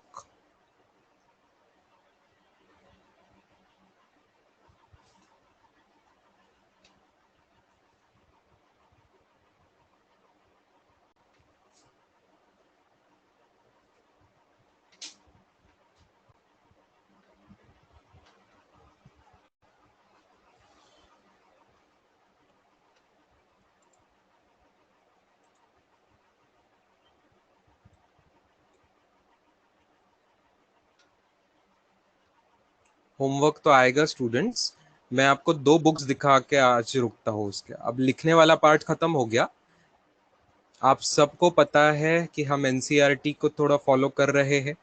होमवर्क तो आएगा स्टूडेंट्स। मैं आपको 2 बुक्स दिखा के आज रुकता हूँ। उसके अब लिखने वाला पार्ट खत्म हो गया। आप सबको पता है कि हम एनसीईआरटी को थोड़ा फॉलो कर रहे हैं।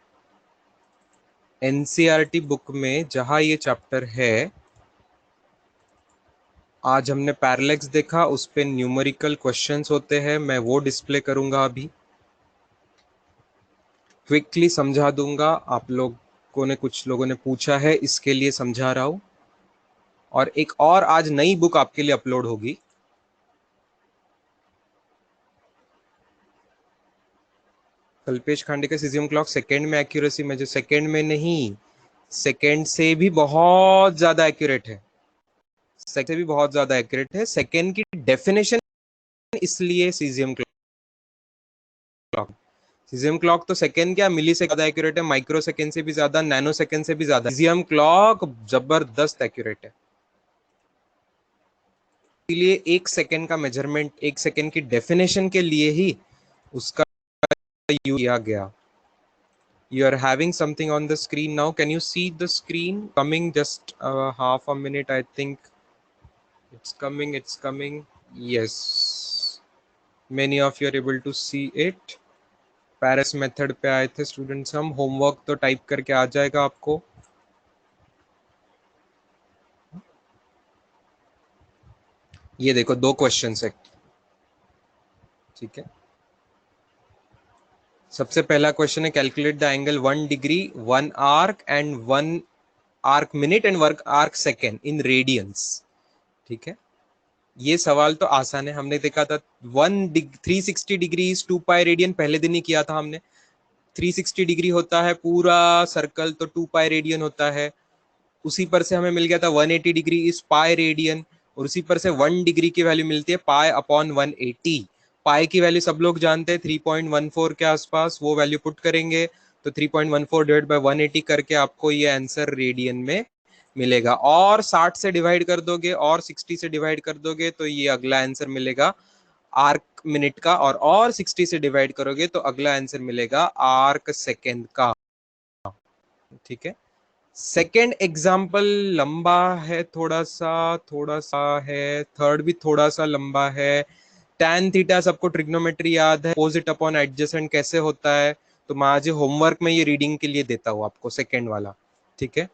एनसीईआरटी बुक में जहां ये चैप्टर है, आज हमने पैरेलैक्स देखा, उस पे न्यूमेरिकल क्वेश्चंस होते हैं, मैं वो डिस्प्ले करूंगा अभी। क्विकली समझा दूंगा। आप लोगों ने, कुछ लोगों ने पूछा है, इसके लिए समझा रहा हूं। और एक और आज नई बुक आपके लिए अपलोड होगी। कल्पेश खांडे का सीजियम क्लॉक सेकंड में एक्यूरेसी में, जो सेकंड में नहीं, सेकंड से भी बहुत ज्यादा एक्यूरेट है। सेकंड से भी बहुत ज्यादा एक्यूरेट है। सेकंड की डेफिनेशन इसलिए सीजियम क्लॉक। सीजियम क्लॉक तो सेकंड क्या, मिली से ज्यादा एक्यूरेट है, माइक्रो सेकंड से भी ज्यादा, नैनो सेकंड से भी ज्यादा। सीजियम क्लॉक जबरदस्त एक्यूरेट है। इसलिए 1 सेकंड का मेजरमेंट, 1 सेकंड की डेफिनेशन के लिए ही उसका यूज किया गया। You are having something on the screen now. Can you see the screen coming? Just half a minute, I think. It's coming, it's coming. Yes, many of you are able to see it. Paris method पे आए थे students हम। Homework तो type करके आ जाएगा आपको। ये देखो 2 क्वेश्चन है, ठीक है। सबसे पहला क्वेश्चन है, calculate the angle 1 degree 1 arc and 1 arc minute and 1 arc second in radiance. ठीक है, ये सवाल तो आसान है, हमने देखा था। 360 डिग्री 2 पाई रेडियन पहले दिन ही किया था हमने। 360 डिग्री होता है पूरा सर्कल, तो 2 पाई रेडियन होता है। उसी पर से हमें मिल गया था 180 डिग्री इस पाई रेडियन, और उसी पर से 1 डिग्री की वैल्यू मिलती है पाई अपॉन 180। पाई की वैल्यू सब लोग जानते हैं 3.14 के आसपास, वो वैल्यू पुट करेंगे तो 3.14 डिवाइड बाय 180 करके आपको ये आंसर रेडियन में मिलेगा। और 60 से डिवाइड कर दोगे और 60 से डिवाइड कर दोगे तो ये अगला आंसर मिलेगा आर्क मिनट का, और 60 से डिवाइड करोगे तो अगला आंसर मिलेगा आर्क सेकेंड का। ठीक है, सेकेंड एग्जाम्पल लंबा है, थोड़ा सा है। थर्ड भी थोड़ा सा लंबा है। tan थीटा सबको ट्रिग्नोमेट्री याद है, अपोजिट अपॉन एडजेसेंट कैसे होता है, तो मैं आज होमवर्क में ये रीडिंग के लिए देता हूँ आपको, सेकेंड वाला। ठीक है,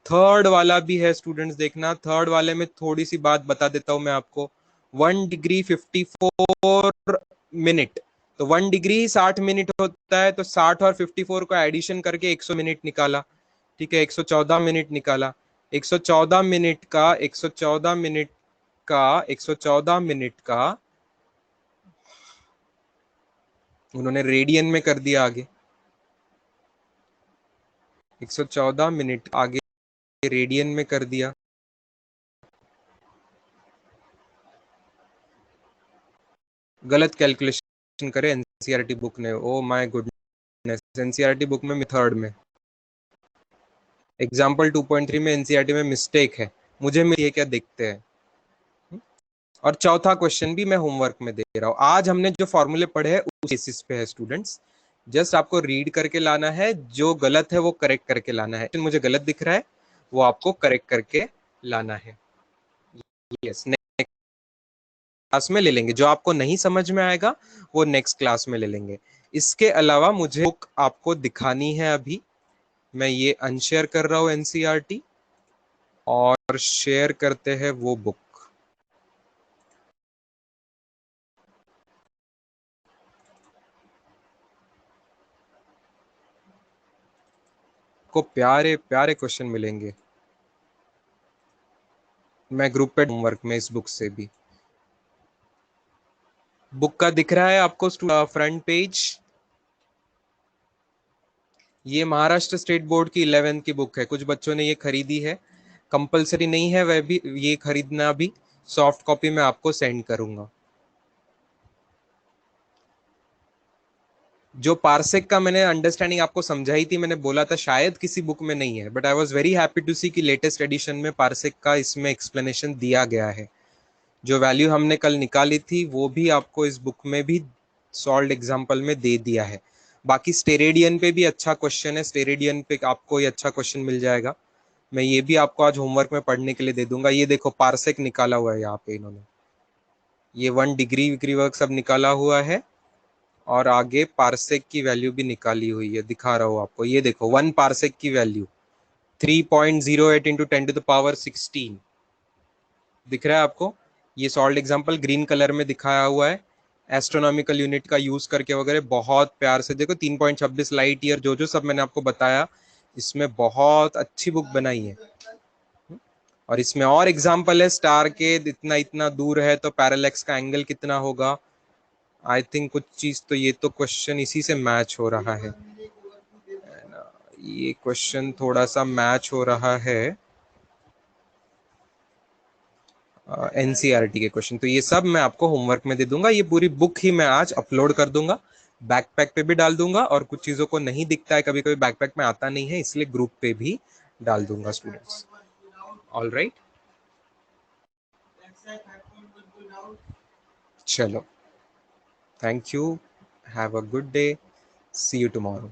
थर्ड वाला भी है स्टूडेंट्स, देखना। थर्ड वाले में थोड़ी सी बात बता देता हूं मैं आपको। 1 डिग्री 54 मिनट, तो 1 डिग्री 60 मिनट होता है, तो 60 और 54 को एडिशन करके 100 मिनट निकाला। ठीक है, 114 मिनट निकाला। 114 मिनट का 114 मिनट का 114 मिनट का उन्होंने रेडियन में कर दिया आगे। 114 मिनट आगे रेडियन में कर दिया। गलत कैलकुलेशन करे एनसीईआरटी बुक ने, oh my goodness. NCERT book में थर्ड में, एग्जाम्पल 2.3 में एनसीईआरटी में मिस्टेक है, मुझे मिली है क्या, देखते हैं। और चौथा क्वेश्चन भी मैं होमवर्क में दे रहा हूँ। आज हमने जो फॉर्मूले पढ़े हैं उस बेसिस पे है स्टूडेंट्स। जस्ट आपको रीड करके लाना है, जो गलत है वो करेक्ट करके लाना है। मुझे गलत दिख रहा है वो आपको करेक्ट करके लाना है। यस, नेक्स्ट क्लास में ले लेंगे। जो आपको नहीं समझ में आएगा वो नेक्स्ट क्लास में ले लेंगे। इसके अलावा मुझे बुक आपको दिखानी है अभी। मैं ये अनशेयर कर रहा हूँ एनसीईआरटी, और शेयर करते हैं वो बुक को। प्यारे प्यारे क्वेश्चन मिलेंगे। मैं ग्रुप पे होमवर्क में इस बुक से भी। बुक का दिख रहा है आपको फ्रंट पेज? ये महाराष्ट्र स्टेट बोर्ड की 11th की बुक है। कुछ बच्चों ने ये खरीदी है, कंपलसरी नहीं है वह भी ये खरीदना। भी सॉफ्ट कॉपी में आपको सेंड करूंगा। जो पार्सेक का मैंने अंडरस्टैंडिंग आपको समझाई थी, मैंने बोला था शायद किसी बुक में नहीं है, but I was very happy to see कि लेटेस्ट एडिशन में पार्सेक का इसमें एक्सप्लेनेशन दिया गया है। जो वैल्यू हमने कल निकाली थी वो भी आपको इस बुक में भी सॉल्व एग्जाम्पल में दे दिया है। बाकी स्टेरेडियन पे भी अच्छा क्वेश्चन है, स्टेरेडियन पे आपको ये अच्छा क्वेश्चन मिल जाएगा। मैं ये भी आपको आज होमवर्क में पढ़ने के लिए दे दूंगा। ये देखो पार्सेक निकाला हुआ है यहाँ पे इन्होंने, ये 1 डिग्री विग्री वर्ग सब निकाला हुआ है, और आगे पार्सेक की वैल्यू भी निकाली हुई है, दिखा रहा हूँ आपको। ये देखो 1 पार्सेक की वैल्यू 3.08 इंटू 10⁻16 दिख रहा है आपको। ये सॉल्ड एग्जाम्पल ग्रीन कलर में दिखाया हुआ है, एस्ट्रोनॉमिकल यूनिट का यूज करके वगैरह बहुत प्यार से। देखो 3.26 लाइट ईयर, जो जो सब मैंने आपको बताया, इसमें बहुत अच्छी बुक बनाई है। और इसमें और एग्जाम्पल है स्टार के, इतना इतना दूर है तो पैरेलैक्स का एंगल कितना होगा। आई थिंक कुछ चीज तो, ये तो क्वेश्चन इसी से मैच हो रहा है, ये क्वेश्चन थोड़ा सा मैच हो रहा है एनसीईआरटी के क्वेश्चन। तो ये सब मैं आपको होमवर्क में दे दूंगा, ये पूरी बुक ही मैं आज अपलोड कर दूंगा, बैकपैक पे भी डाल दूंगा, और कुछ चीजों को नहीं दिखता है कभी कभी बैकपैक में आता नहीं है, इसलिए ग्रुप पे भी डाल दूंगा स्टूडेंट्स। ऑल राइट, चलो, thank you, have a good day, see you tomorrow.